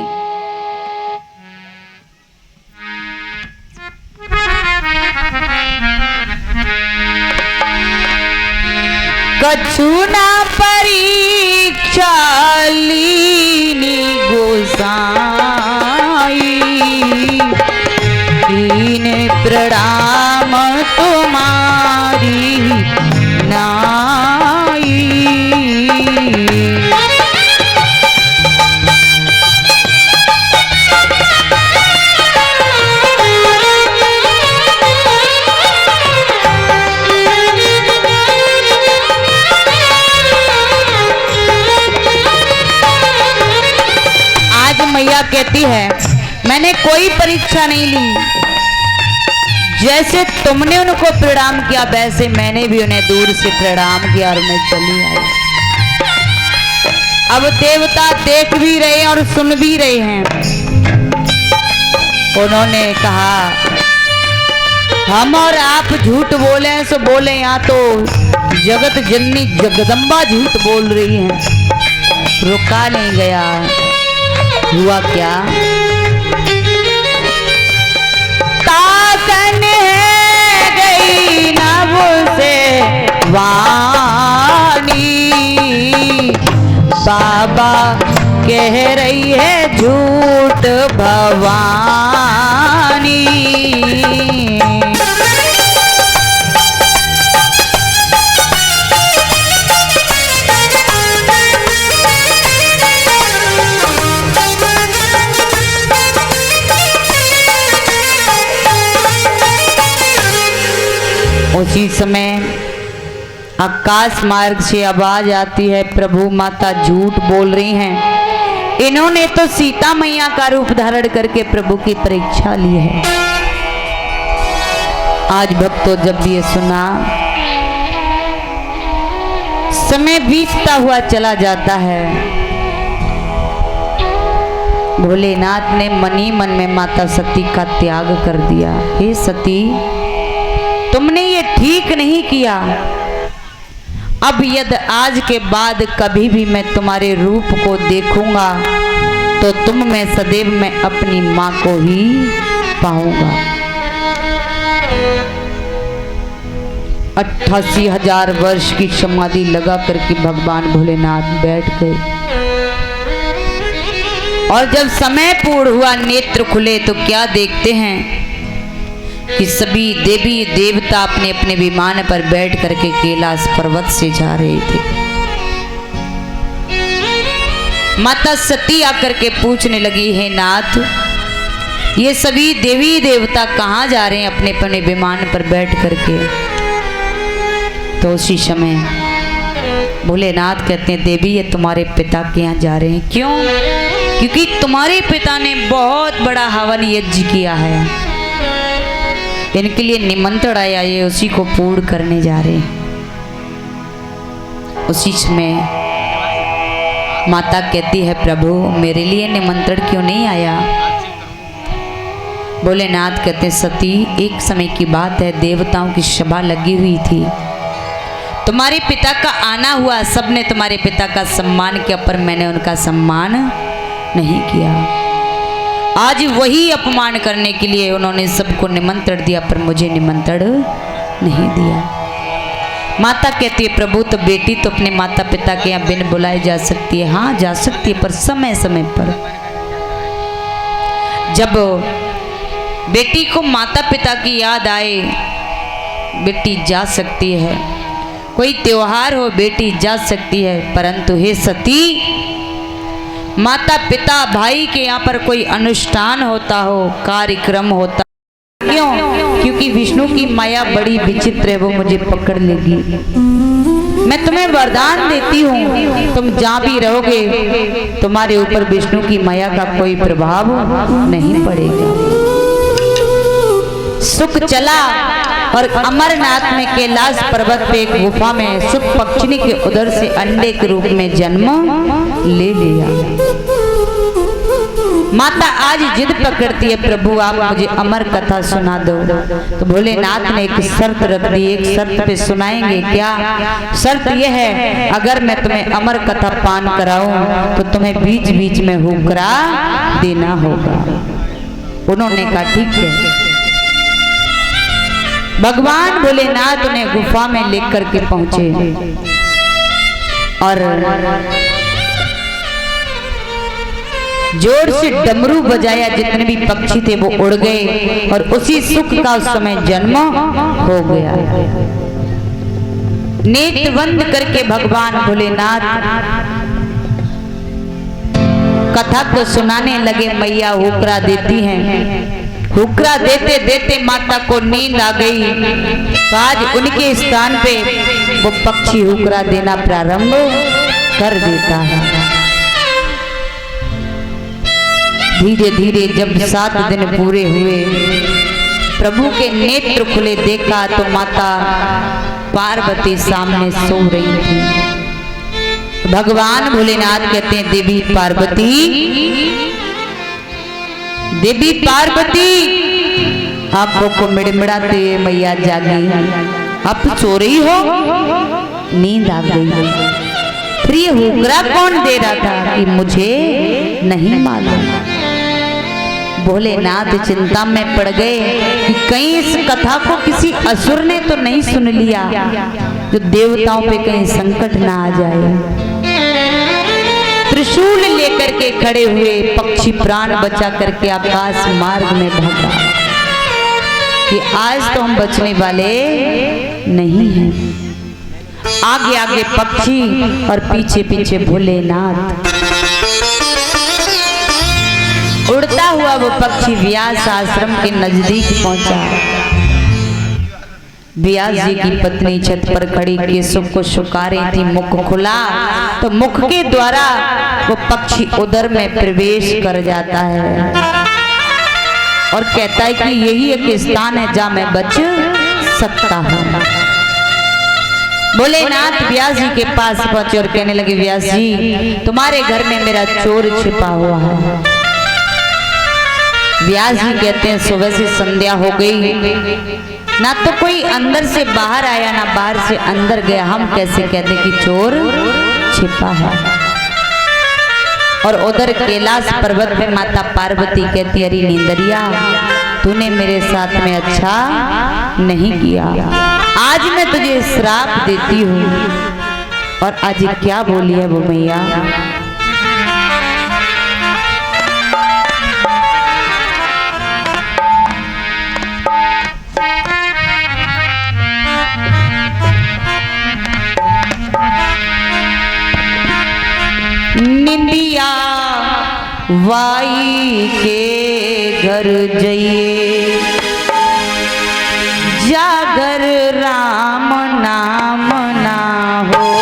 कछु ना परीक्षा लीनी गोसाई, दीन प्रणाम तुम्हारी नाई। मैया कहती है, मैंने कोई परीक्षा नहीं ली। जैसे तुमने उनको प्रणाम किया वैसे मैंने भी उन्हें दूर से प्रणाम किया और मैं चली आई। अब देवता देख भी रहे और सुन भी रहे हैं। उन्होंने कहा, हम और आप झूठ बोले हैं सो बोले, यहाँ तो जगत जननी जगदम्बा झूठ बोल रही है। रुका नहीं गया। हुआ क्या? ताकन है गई नभ से वाणी, बाबा कह रही है झूठ भवानी। उसी समय आकाश मार्ग से आवाज आती है, प्रभु माता झूठ बोल रही हैं। इन्होंने तो सीता मैया का रूप धारण करके प्रभु की परीक्षा ली है। आज भक्तों जब ये सुना, समय बीतता हुआ चला जाता है। भोलेनाथ ने मन ही मन में माता सती का त्याग कर दिया। हे सती, तुमने ये ठीक नहीं किया। अब यदि आज के बाद कभी भी मैं तुम्हारे रूप को देखूंगा तो तुम में सदैव मैं अपनी मां को ही पाऊंगा। 88,000 वर्ष की समाधि लगा करके भगवान भोलेनाथ बैठ गए और जब समय पूर्ण हुआ, नेत्र खुले तो क्या देखते हैं कि सभी देवी देवता अपने अपने विमान पर बैठ करके कैलाश पर्वत से जा रहे थे। माता सती आकर के पूछने लगी, हे नाथ, ये सभी देवी देवता कहाँ जा रहे हैं अपने अपने विमान पर बैठ करके? तो उसी समय भोलेनाथ कहते हैं, देवी ये तुम्हारे पिता के यहाँ जा रहे हैं। क्यों? क्योंकि तुम्हारे पिता ने बहुत बड़ा हवन यज्ञ किया है, इनके लिए निमंत्रण आया, ये उसी को पूर्ण करने जा रहे हैं। उसी समय माता कहती है, प्रभु मेरे लिए निमंत्रण क्यों नहीं आया? भोलेनाथ कहते सती, एक समय की बात है, देवताओं की सभा लगी हुई थी, तुम्हारे पिता का आना हुआ, सबने तुम्हारे पिता का सम्मान किया, पर मैंने उनका सम्मान नहीं किया। आज वही अपमान करने के लिए उन्होंने सबको निमंत्रण दिया, पर मुझे निमंत्रण नहीं दिया। माता कहती है प्रभु, तो बेटी तो अपने माता पिता के यहाँ बिन बुलाए जा सकती है। हाँ जा सकती है, पर समय समय पर। जब बेटी को माता पिता की याद आए, बेटी जा सकती है। कोई त्योहार हो, बेटी जा सकती है, परंतु हे सती, माता पिता भाई के यहाँ पर कोई अनुष्ठान होता हो, कार्यक्रम होता, क्यों? क्योंकि विष्णु की माया बड़ी विचित्र है, वो मुझे पकड़ लेगी। मैं तुम्हें वरदान देती हूँ, तुम जहाँ भी रहोगे तुम्हारे ऊपर विष्णु की माया का कोई प्रभाव नहीं पड़ेगा। सुख चला और अमरनाथ में कैलाश पर्वत पे एक गुफा में सुख पक्षिणी के उदर से अंडे के रूप में जन्म ले लिया। माता आज जिद पकड़ती है, प्रभु आप मुझे अमर कथा सुना दो। तो भोलेनाथ ने एक शर्त रख दी, एक शर्त पे सुनाएंगे। क्या शर्त यह है, अगर मैं तुम्हें अमर कथा पान कराऊं तो तुम्हें बीच बीच में हुक्रा देना होगा। उन्होंने कहा ठीक है। भगवान भोलेनाथ उन्हें गुफा में लेकर के पहुंचे और जोर से डमरू बजाया। जितने भी पक्षी थे वो उड़ गए और उसी सुख का उस समय जन्म हो गया। नेत्र बंद करके भगवान भोलेनाथ कथा को सुनाने लगे। मैया हुक्रा देती हैं। हुक्रा देते देते माता को नींद आ गई। तो आज उनके स्थान पे वो पक्षी हुक्रा देना प्रारंभ कर देता है। धीरे धीरे जब 7 दिन पूरे हुए, प्रभु के नेत्र खुले, देखा तो माता पार्वती सामने सो रही थी। भगवान भोलेनाथ कहते हैं देवी पार्वती, देवी पार्वती, आंखों को मिड़मिड़ाते मैया जागी। अब सो रही हो, नींद आ गई। फिर ये हुक्रा कौन दे रहा था कि मुझे नहीं मालूम। भोलेनाथ चिंता में पड़ गए कि कहीं इस कथा को किसी असुर ने तो नहीं सुन लिया, जो देवताओं पे कहीं संकट ना आ जाए। त्रिशूल लेकर के खड़े हुए, पक्षी प्राण बचा करके आकाश मार्ग में भागा कि आज तो हम बचने वाले नहीं हैं। आगे आगे पक्षी और पीछे पीछे भोलेनाथ। उड़ता हुआ वो पक्षी व्यास आश्रम के नजदीक पहुंचा। व्यास जी की पत्नी छत पर खड़ी केशों को सुखा रही थी। मुख खुला तो मुख के द्वारा वो पक्षी उदर में प्रवेश कर जाता है और कहता है कि यही एक स्थान है जहां मैं बच सकता हूं। भोलेनाथ व्यास जी के पास पहुंचे और कहने लगे, व्यास जी तुम्हारे घर में मेरा चोर छिपा हुआ है। व्यास जी कहते हैं सुबह से संध्या हो गई, ना तो कोई अंदर से बाहर आया ना बाहर से अंदर गया, हम कैसे कहते कि चोर छिपा है। और उधर कैलाश पर्वत पे माता पार्वती कहती, अरे नींदरिया तूने मेरे साथ में अच्छा नहीं किया, आज मैं तुझे श्राप देती हूँ। और आज क्या बोली है वो मैया, निंदिया वाई के घर जइए, जागर राम नाम ना हो।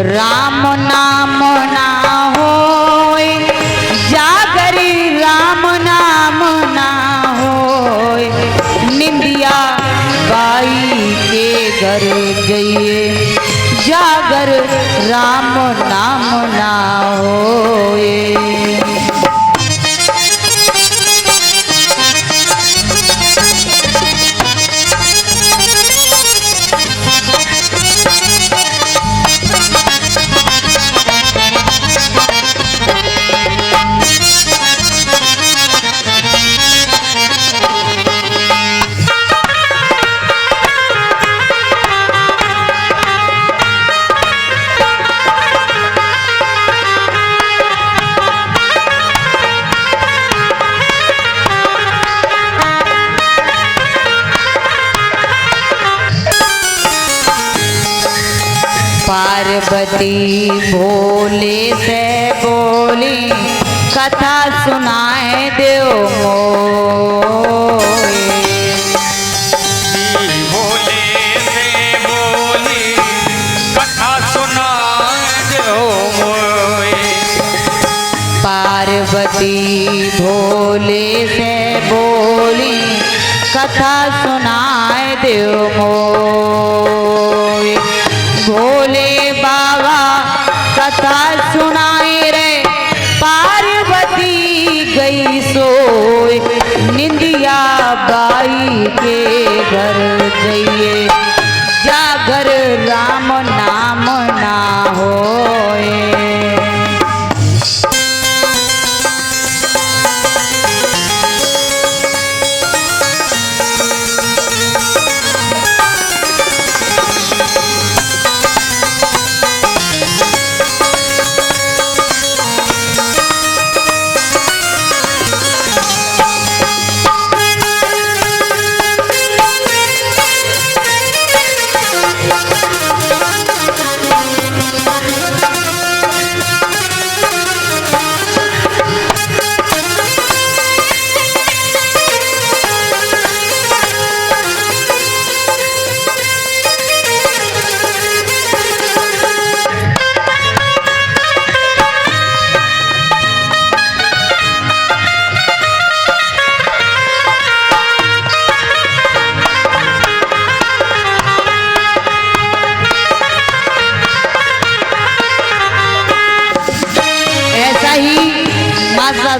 राम नाम ना हो, जागरी राम नाम ना हो, निंदिया बाई राम नाम ना होए। पार्वती भोले से बोली कथा सुनाए देव मोए। भोले से बोली कथा सुनाए देव मोए। पार्वती भोले से बोली कथा सुनाए देव मोए। भोले बाबा कथा सुनाए रे पार्वती गई सोए। निंदिया बाई के घर जाइए जागर राम नाम ना होए।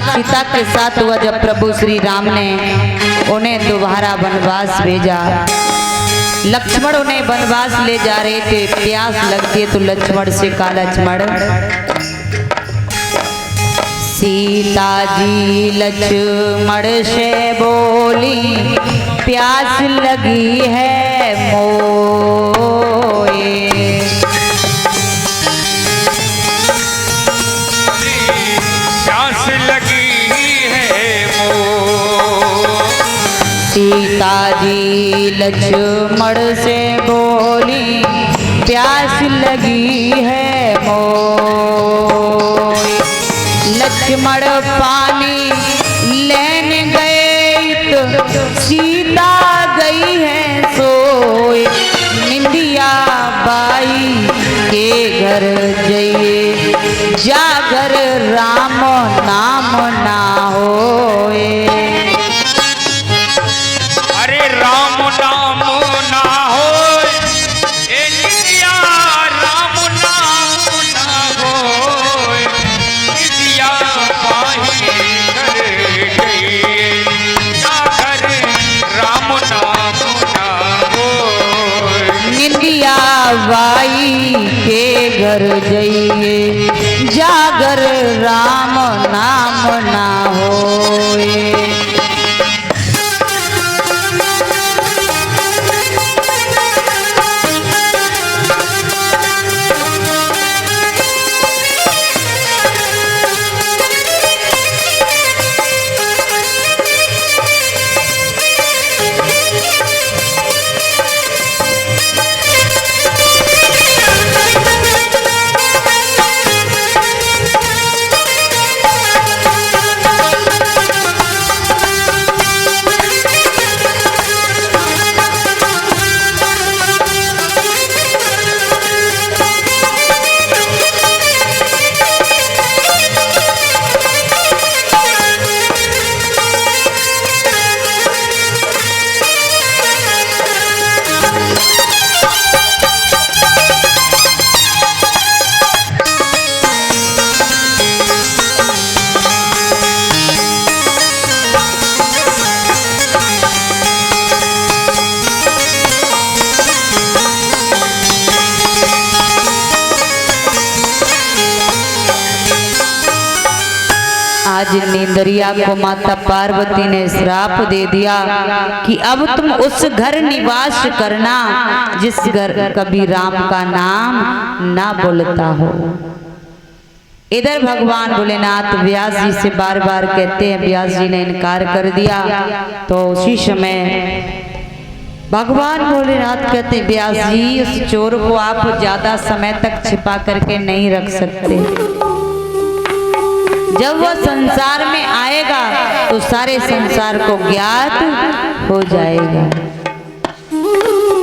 सीता के साथ हुआ जब प्रभु श्री राम ने उन्हें दोबारा वनवास भेजा। लक्ष्मण उन्हें वनवास ले जा रहे थे, प्यास लगती है तो लक्ष्मण से कहा लक्ष्मण। सीता जी लक्ष्मण से बोली प्यास लगी है मोए। सीता जी लक्ष्मण से बोली प्यास लगी है मोए। लक्ष्मण पानी लेने गए तो सीता गई है सोए। निंदिया बाई के घर जाइए जागर राम नाम ना होए। राम नाम ना होए। ए निंदिया राम नाम ना होए। निंदिया पाही कर गई जाकर राम नाम ना होए। निंदिया बाई के घर जाइए जागर राम आज नींदरिया को माता पार्वती ने श्राप दे दिया कि अब तुम उस घर निवास करना जिस घर कभी राम का नाम ना बोलता हो। इधर भगवान भोलेनाथ व्यास जी से बार बार कहते हैं, व्यास जी ने इनकार कर दिया। तो उसी समय भगवान भोलेनाथ कहते हैं, व्यास जी उस चोर को आप ज्यादा समय तक छिपा करके नहीं रख सकते। जब वो संसार में आएगा तो सारे संसार को ज्ञात हो जाएगा।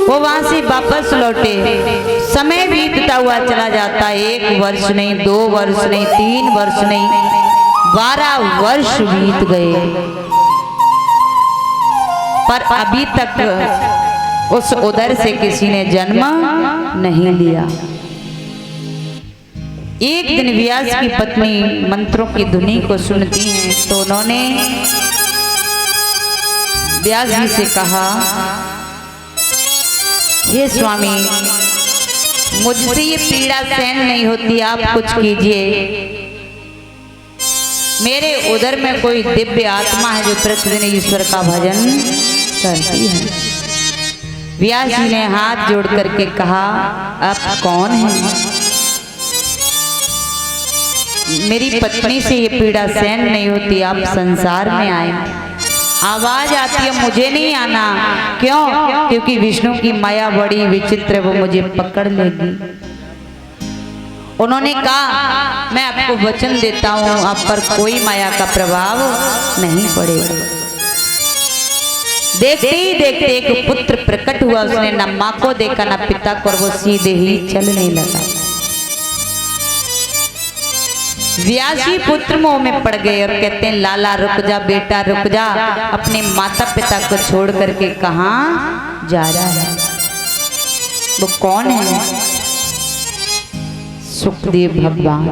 वो वहां से वापस लौटे। समय बीतता हुआ चला जाता, 1 वर्ष नहीं, 2 वर्ष नहीं, 3 वर्ष नहीं, 12 वर्ष बीत गए, पर अभी तक उस उदर से किसी ने जन्म नहीं लिया। एक दिन व्यास की पत्नी मंत्रों की धुनी को सुनती हैं, तो उन्होंने व्यास जी से कहा, हे स्वामी, मुझसे ये पीड़ा सहन नहीं होती, आप कुछ कीजिए। मेरे उदर में कोई दिव्य आत्मा है जो प्रतिदिन ईश्वर का भजन करती है। व्यास जी ने हाथ जोड़ करके कहा, आप कौन हैं? मेरी पत्नी से ये पीड़ा सहन नहीं होती, आप संसार में आए। आवाज आती है, मुझे नहीं आना। क्यों? क्योंकि विष्णु की माया बड़ी विचित्र है, वो मुझे पकड़ लेगी। उन्होंने कहा, मैं आपको वचन देता हूं, आप पर कोई माया का प्रभाव नहीं पड़ेगा। देखते ही देखते एक पुत्र प्रकट हुआ। उसने न माँ को देखा न पिता को, और वो सीधे ही चलने लगा। व्यास जी पुत्र मोह में पड़ गए और कहते हैं, लाला रुक जा बेटा, रुक जा, अपने माता पिता को छोड़ करके कहाँ जा रहा है? वो कौन है? सुखदेव भगवान।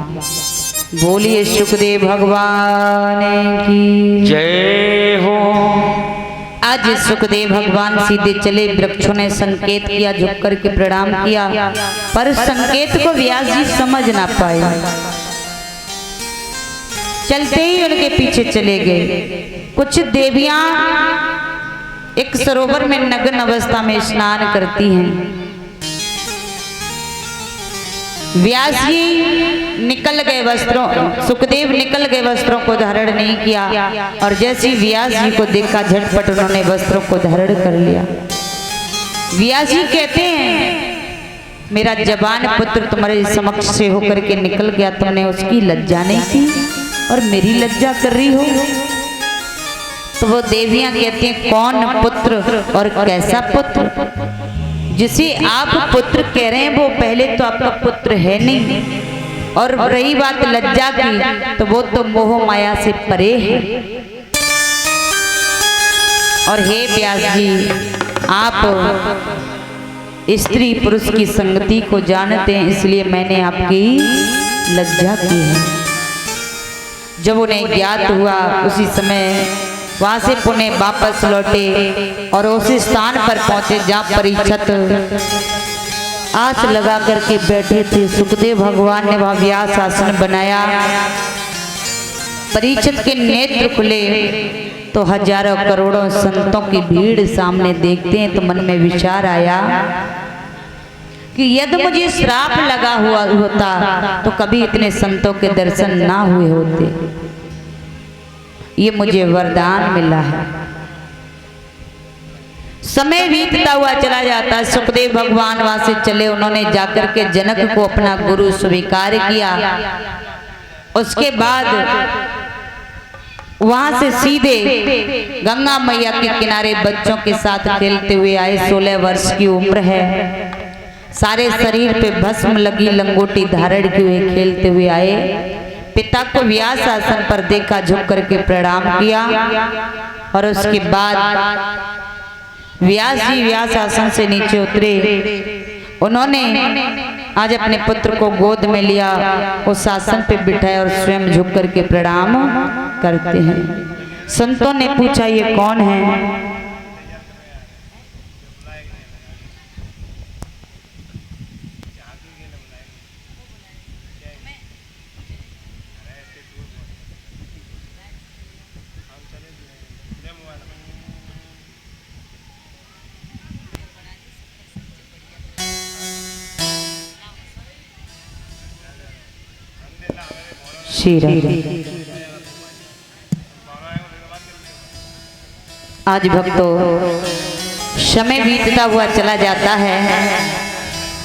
बोलिए सुखदेव भगवान की जय हो। आज सुखदेव भगवान सीधे चले। वृक्षों ने संकेत किया, झुक करके प्रणाम किया, पर संकेत को व्यास जी समझ ना पाए। चलते ही उनके पीछे चले गए। कुछ देवियां एक सरोवर में नग्न अवस्था में स्नान करती हैं। व्यास जी निकल गए वस्त्रों, सुखदेव निकल गए, वस्त्रों को धारण नहीं किया, और जैसे व्यास जी को देखा झटपट उन्होंने वस्त्रों को धारण कर लिया। व्यास जी कहते हैं, मेरा जवान पुत्र तुम्हारे समक्ष से होकर के निकल गया, तुमने उसकी लज्जा नहीं की और मेरी लज्जा कर रही हो। तो वो देवियां कहती हैं, कौन पुत्र और कैसा पुत्र? जिसे आप पुत्र कह रहे हैं वो पहले तो आपका पुत्र है नहीं, और रही बात लज्जा की तो वो तो मोह माया से परे है। और हे व्यास जी, आप स्त्री पुरुष की संगति को जानते हैं, इसलिए मैंने आपकी लज्जा की है। जब उन्हें ज्ञात हुआ उसी समय वहां से पुनः वापस लौटे और उस स्थान पर पहुंचे जहां परीक्षित आस लगा करके बैठे थे। सुखदेव भगवान ने वहां व्यास आसन बनाया। परीक्षित के नेत्र खुले तो हजारों करोड़ों संतों की भीड़ सामने देखते हैं, तो मन में विचार आया कि यदि मुझे श्राप लगा हुआ होता तो कभी इतने संतों के दर्शन ना हुए होते। ये मुझे वरदान मिला है। समय बीतता हुआ चला जाता। सुखदेव भगवान वहां से चले। उन्होंने जाकर के जनक को अपना गुरु स्वीकार किया। उसके बाद वहां से सीधे गंगा मैया के किनारे बच्चों के साथ खेलते हुए आए। 16 वर्ष की उम्र है, सारे शरीर पे भस्म लगी लंगोटी धारण किए खेलते हुए आए। पिता को व्यास आसन पर देखा, झुक करके प्रणाम किया, और उसके बाद व्यास जी व्यास आसन से नीचे उतरे। उन्होंने आज अपने पुत्र को गोद में लिया, उस आसन पे बिठाया और स्वयं झुक करके प्रणाम करते हैं। संतों ने पूछा, ये कौन है? श्री राधे। आज भक्तों समय बीतता हुआ चला जाता है,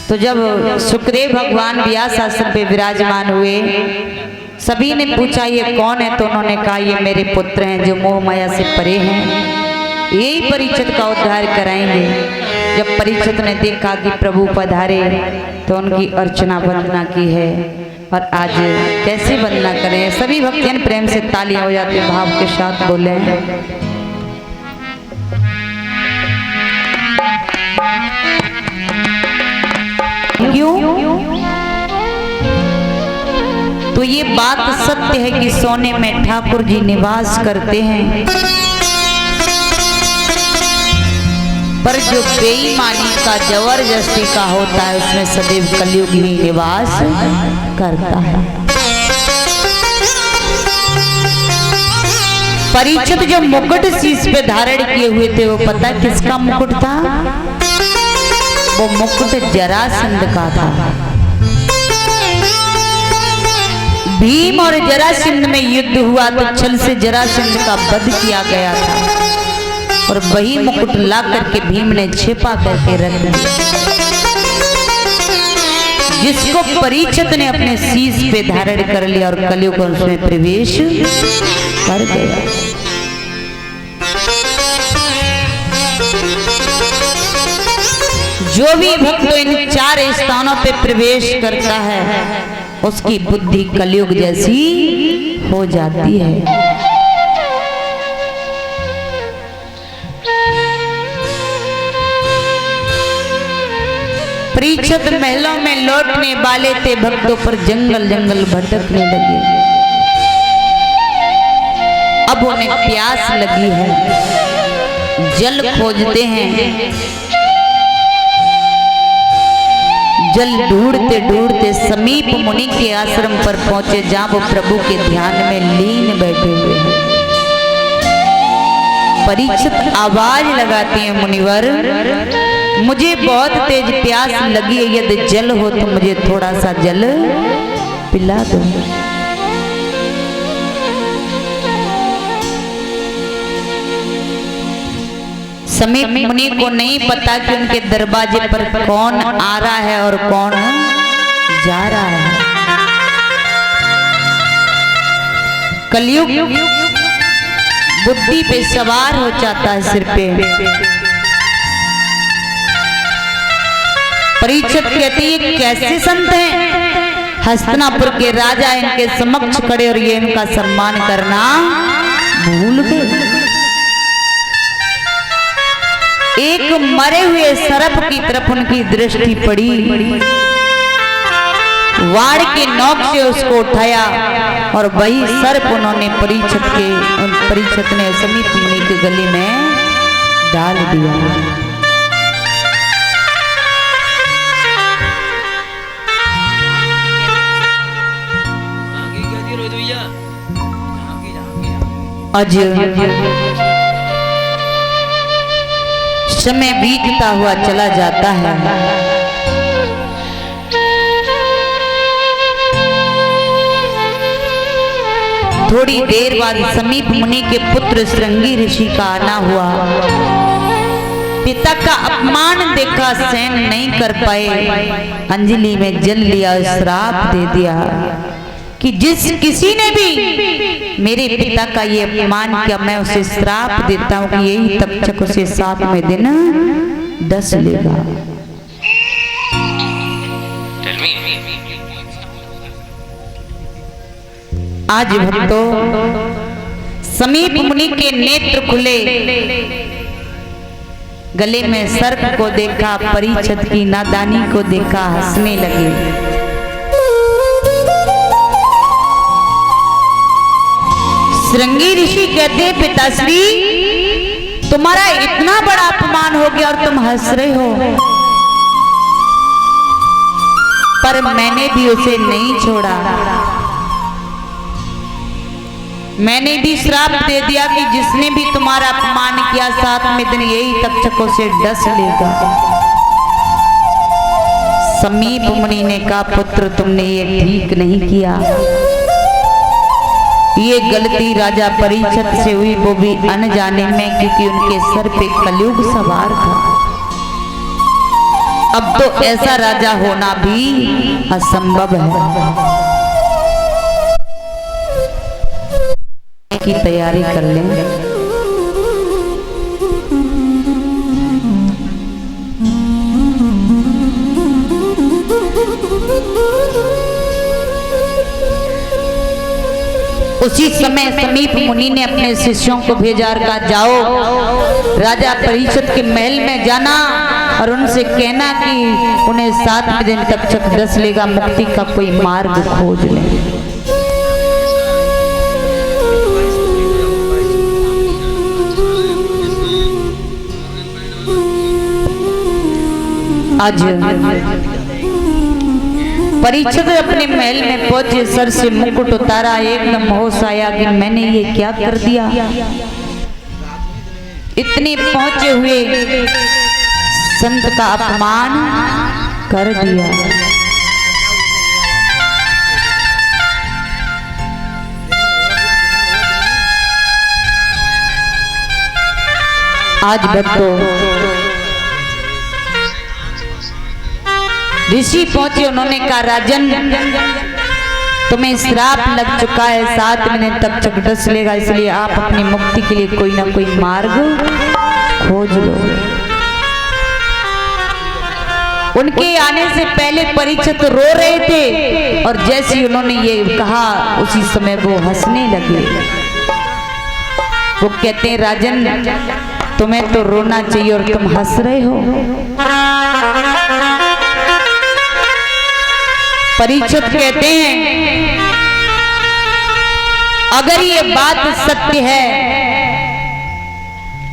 तो जब सुखदेव भगवान व्यास आसन पे विराजमान हुए, सभी ने पूछा ये कौन है, तो उन्होंने कहा ये मेरे पुत्र हैं जो मोह माया से परे हैं, यही परीक्षित का उद्धार कराएंगे। जब परीक्षित ने देखा कि प्रभु पधारे तो उनकी अर्चना वंदना की है। और आज कैसे वंदना करें, सभी भक्तजन प्रेम से तालियां हो जाती हैं, भाव के साथ बोले। क्यों? तो ये बात सत्य है कि सोने में ठाकुर जी निवास करते हैं, पर जो बेईमानी का जबरदस्ती का होता है उसमें सदैव कलयुग ही निवास करता है। परीक्षित जो मुकुट शीश पे धारण किए हुए थे, वो पता किसका मुकुट था? वो मुकुट जरासंध का था। भीम और जरासंध में युद्ध हुआ तो छल से जरासंध का वध किया गया था, और वही मुकुट ला करके भीम ने छिपा करके रख दिया, जिसको परीक्षित ने अपने शीश पे धारण कर लिया और कलयुग उसमें प्रवेश कर गया। जो भी भक्त इन 4 स्थानों पे प्रवेश करता है उसकी बुद्धि कलयुग जैसी हो जाती है। परीक्षित महलों में लौटने वाले थे, भक्तों पर जंगल जंगल भटकने लगे। अब उन्हें प्यास लगी है, जल खोजते हैं। जल ढूंढते ढूंढते समीप मुनि के आश्रम पर पहुंचे, जहां वो प्रभु के ध्यान में लीन बैठे हुए हैं। परीक्षित आवाज लगाते हैं, मुनिवर मुझे बहुत तेज प्यास लगी है, यदि जल हो तो मुझे थोड़ा सा जल पिला दो। समीप मुनि को नहीं पता कि उनके दरवाजे पर कौन आ रहा है और कौन जा रहा है। कलयुग बुद्धि पे सवार हो जाता है सिर पे। परीक्षित कहते हैं कैसे संत हैं, हस्तिनापुर के राजा इनके समक्ष खड़े और ये इनका सम्मान करना भूल गए। एक मरे हुए सर्प की तरफ उनकी दृष्टि पड़ी, वाड़ के नोक से उसको उठाया और वही सर्प उन्होंने परीक्षित ने समीप मुनि के गले में डाल दिया। आज समय बीतता हुआ चला जाता है। थोड़ी देर बाद समीप मुनि के पुत्र श्रृंगी ऋषि का आना हुआ। पिता का अपमान देखा सहन नहीं कर पाए, अंजलि में जल लिया, श्राप दे दिया कि जिस किसी ने भी मेरे पिता का ये अपमान किया, मैं उसे श्राप देता हूं कि यही तक्षक उसे 7वें दिन डस लेगा। आज भक्तों समीप मुनि के नेत्र खुले, गले में सर्प को देखा, परीक्षित की नादानी को देखा, हंसने लगे। श्रृंगी ऋषि कहते पिताश्री तुम्हारा इतना बड़ा अपमान हो गया और तुम हंस रहे हो, पर मैंने भी उसे नहीं छोड़ा। मैंने भी श्राप दे दिया कि जिसने भी तुम्हारा अपमान किया 7वें दिन यही तक्षकों से डस लेगा। समीप मुनि ने कहा पुत्र तुमने ये ठीक नहीं किया, ये गलती राजा परीक्षित से हुई, वो भी अनजाने में, क्योंकि उनके सर पे कलयुग सवार था। अब तो ऐसा राजा होना भी असंभव है। की तैयारी कर लें। उसी समय समीप मुनि ने अपने शिष्यों को भेजा और कहा, जाओ राजा परीक्षित के महल में जाना और उनसे कहना कि उन्हें 7 दिन तक चक्रदस लेगा, मुक्ति का कोई मार्ग खोज लें। आज परीक्षित अपने महल में पहुंचे, सर से मुकुट उतारा, एकदम होश आया कि मैंने ये क्या कर दिया। इतने पहुंचे हुए संत का अपमान कर दिया। आज भक्तों ऋषि पहुंचे, उन्होंने कहा, राजन तुम्हें श्राप लग चुका है, 7 महीने तक चक्रदस लेगा, इसलिए आप अपनी मुक्ति के लिए कोई ना कोई मार्ग खोज लो। उनके आने से पहले परीक्षित रो रहे थे और जैसे ही उन्होंने ये कहा उसी समय वो हंसने लगे। वो कहते हैं, राजन तुम्हें तो रोना चाहिए और तुम हंस रहे हो। परीक्षित कहते हैं, अगर ये बात सत्य है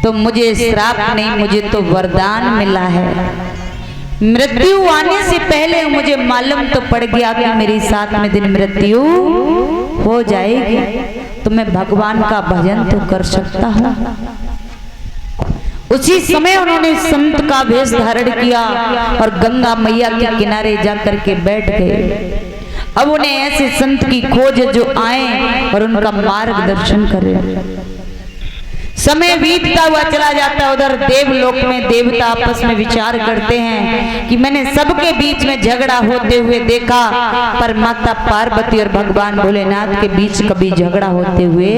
तो मुझे श्राप नहीं, मुझे तो वरदान मिला है। मृत्यु आने से पहले मुझे मालूम तो पड़ गया कि मेरी 7वें दिन मृत्यु हो जाएगी, तो मैं भगवान का भजन तो कर सकता हूँ। उसी समय उन्होंने संत का वेश धारण किया और गंगा मैया के किनारे जाकर के बैठ गए। अब उन्हें ऐसे संत की खोज जो आए और उनका मार्गदर्शन करें। समय बीतता हुआ चला जाता, उधर देवलोक में देवता आपस में विचार करते हैं कि मैंने सबके बीच में झगड़ा होते हुए देखा, पर माता पार्वती और भगवान भोलेनाथ के बीच कभी झगड़ा होते हुए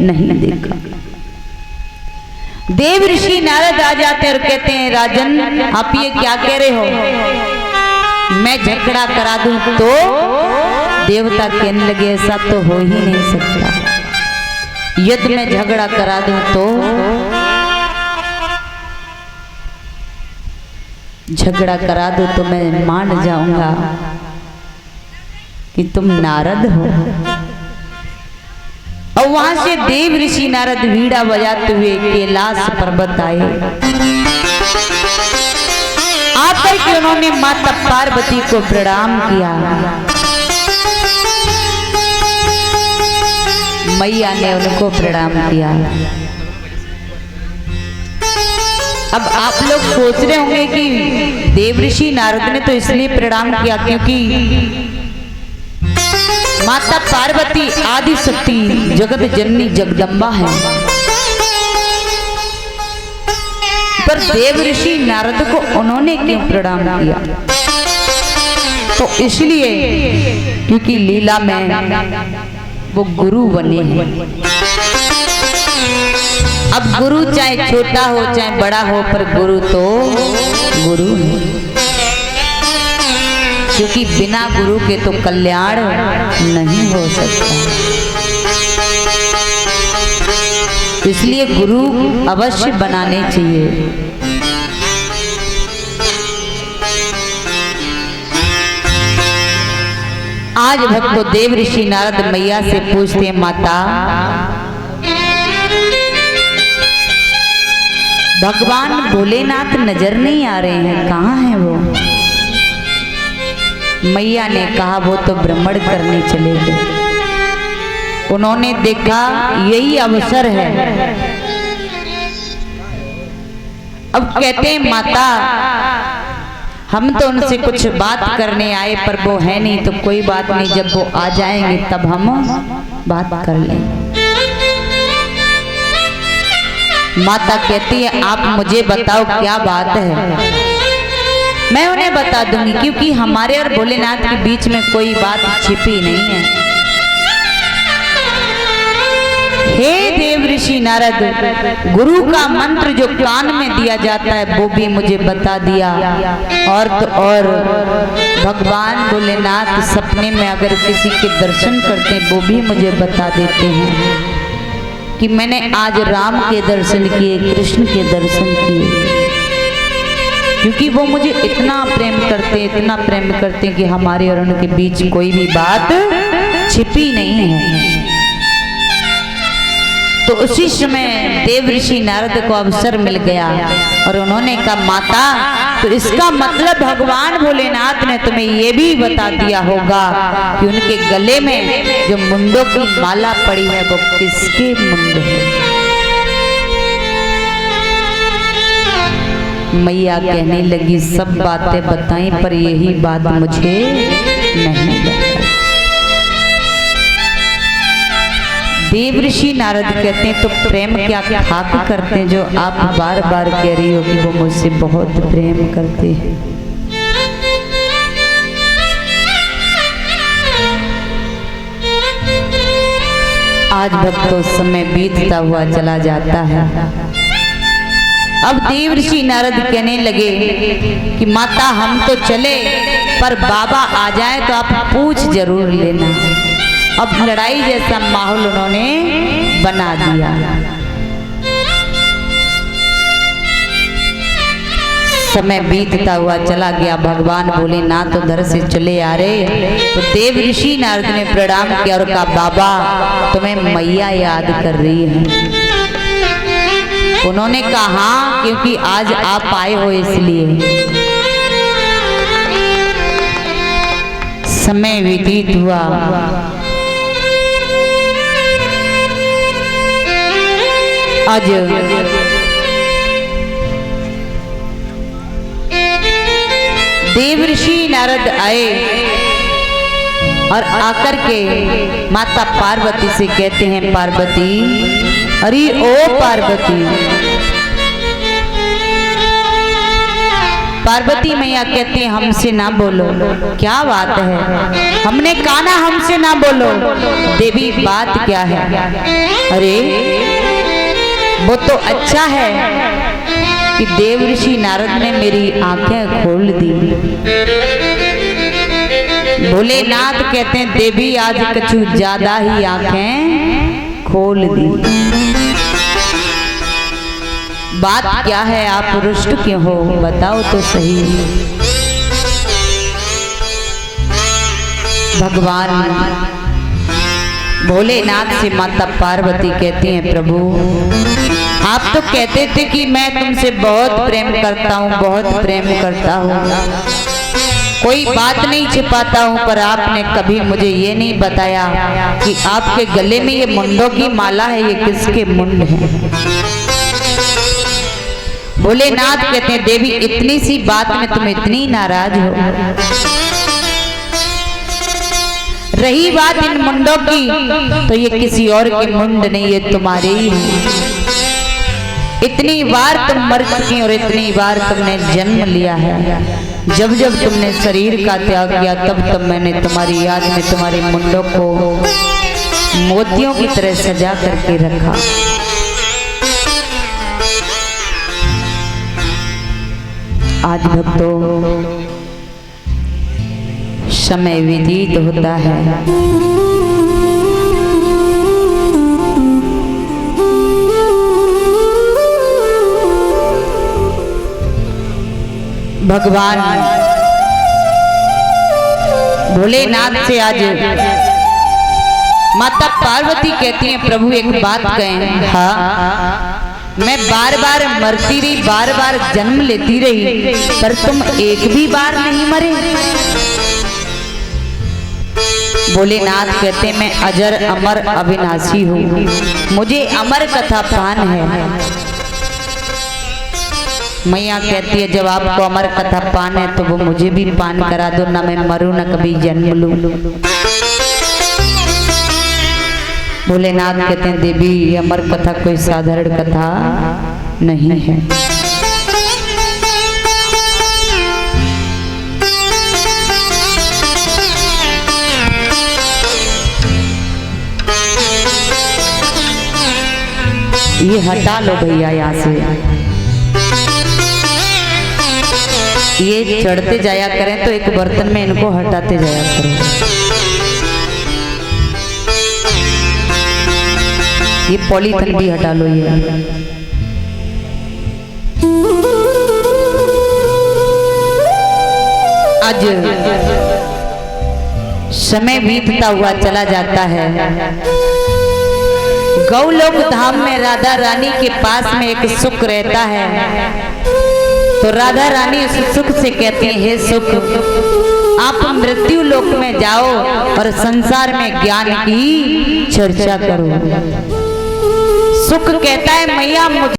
नहीं देखा। देव ऋषि नारद आ जाते और कहते हैं, राजन आप ये क्या कह रहे हो, मैं झगड़ा करा दूं तो? देवता कहने लगे, ऐसा तो हो ही नहीं सकता, यदि मैं झगड़ा करा दूं तो? झगड़ा करा दूं तो मैं मान जाऊंगा कि तुम नारद हो। और वहां से देव ऋषि नारद वीणा बजाते हुए कैलाश पर्वत आए। आकर के उन्होंने माता पार्वती को प्रणाम किया। मैया ने उनको प्रणाम किया। अब आप लोग सोच रहे होंगे कि देव ऋषि नारद ने तो इसलिए प्रणाम किया क्योंकि माता पार्वती आदि शक्ति जगत जननी जगदम्बा है, पर देव ऋषि नारद को उन्होंने क्यों प्रणाम किया? तो इसलिए क्योंकि लीला में वो गुरु बने हैं। अब गुरु चाहे छोटा हो चाहे बड़ा हो, पर गुरु तो गुरु है, क्योंकि बिना गुरु के तो कल्याण नहीं हो सकता। इसलिए गुरु अवश्य बनाने चाहिए। आज भक्तों देव ऋषि नारद मैया से पूछते हैं, माता भगवान भोलेनाथ नजर नहीं आ रहे हैं, कहाँ हैं वो? मैया ने कहा, वो तो भ्रमण करने चले गए। उन्होंने देखा यही अवसर है। अब कहते हैं, माता हम तो उनसे कुछ बात करने आए, पर वो है नहीं, तो कोई बात नहीं, जब वो आ जाएंगे तब हम बात कर लें। माता कहती है आप मुझे बताओ क्या बात है, मैं उन्हें बता दूंगी, क्योंकि हमारे और भोलेनाथ के बीच में कोई बात छिपी नहीं है। हे देव ऋषि नारद, गुरु का मंत्र जो कान में दिया जाता है वो भी मुझे बता दिया, और तो और भगवान भोलेनाथ सपने में अगर किसी के दर्शन करते हैं वो भी मुझे बता देते हैं कि मैंने आज राम के दर्शन किए, कृष्ण के दर्शन किए, क्योंकि वो मुझे इतना प्रेम करते, इतना प्रेम करते कि हमारे और उनके बीच कोई भी बात छिपी नहीं है। तो उसी समय देव ऋषि नारद को अवसर मिल गया और उन्होंने कहा माता, तो इसका मतलब भगवान भोलेनाथ ने तुम्हें ये भी बता दिया होगा कि उनके गले में जो मुंडों की माला पड़ी है वो किसके मुंड है। मैया कहने लगी सब बातें बताई पर यही बात मुझे नहीं बताई। देव ऋषि नारद कहते हैं तो प्रेम क्या खाक करते हैं जो आप बार बार कह रही हो कि वो मुझसे बहुत प्रेम करते हैं। आज भक्तों समय बीतता हुआ चला जाता है। अब देव ऋषि नारद कहने लगे कि माता हम तो चले पर बाबा आ जाए तो आप पूछ जरूर लेना। अब लड़ाई जैसा माहौल उन्होंने बना दिया। समय बीतता हुआ चला गया, भगवान भोलेनाथ उधर से चले आ रहे तो देव ऋषि नारद ने प्रणाम किया और कहा बाबा तुम्हें मैया याद कर रही है। उन्होंने कहा हाँ, क्योंकि आज आप आए हो इसलिए। समय व्यतीत हुआ, आज देव ऋषि नारद आए और आकर के माता पार्वती से कहते हैं पार्वती, अरे ओ पार्वती। पार्वती मैया कहती है हमसे ना बोलो। क्या बात है? हमने कहा ना हमसे ना बोलो। देवी बात क्या है? अरे वो तो अच्छा है कि देव ऋषि नारद ने मेरी आंखें खोल दी। भोलेनाथ कहते हैं देवी आज कुछ ज्यादा ही आंखें खोल दी। बात क्या है? आप रुष्ट क्यों हो? बताओ तो सही। भगवान भोलेनाथ से माता पार्वती कहती हैं प्रभु आप तो कहते थे कि मैं तुमसे बहुत प्रेम करता हूँ, बहुत प्रेम करता हूँ, कोई बात नहीं छिपाता हूँ, पर आपने कभी मुझे ये नहीं बताया कि आपके गले में ये मुंडों की माला है, ये किसके मुंड है। भोलेनाथ कहते हैं देवी इतनी सी बात में तुम इतनी नाराज हो। रही बात इन मुंडों की तो ये किसी और के मुंड नहीं, ये तुम्हारे ही हैं। इतनी बार तुम मर चुकी और इतनी बार तुमने जन्म लिया है। जब जब तुमने शरीर का त्याग किया तब तब मैंने तुम्हारी याद में तुम्हारे मुंडों को मोतियों की तरह सजा करके रखा। आज भक्तों समय व्यतीत होता है, भगवान भोलेनाथ से आज माता पार्वती कहती हैं प्रभु एक बात कहें। हाँ, मैं बार बार मरती रही, बार बार जन्म लेती रही, पर तुम एक भी बार नहीं मरे। भोलेनाथ कहते मैं अजर अमर अविनाशी हूँ, मुझे अमर कथा पान है। मैया कहती है जब आपको अमर कथा पान है तो वो मुझे भी पान करा दो, ना मैं मरूं ना कभी जन्म लूं। भोलेनाथ कहते हैं देवी ये अमर कथा कोई साधारण कथा नहीं है। ये हटा लो भैया यहाँ से, ये चढ़ते जाया करें तो एक बर्तन में इनको हटाते जाया करो। ये पॉलीथिन भी हटा लो। ये आज समय बीतता हुआ चला जाता है। गौलोक धाम में राधा रानी के पास में एक सुख रहता है, तो राधा रानी उस सुख से कहती है हे सुख आप मृत्यु लोक में जाओ और संसार में ज्ञान की चर्चा करो। सुख कहता है मैया मुझे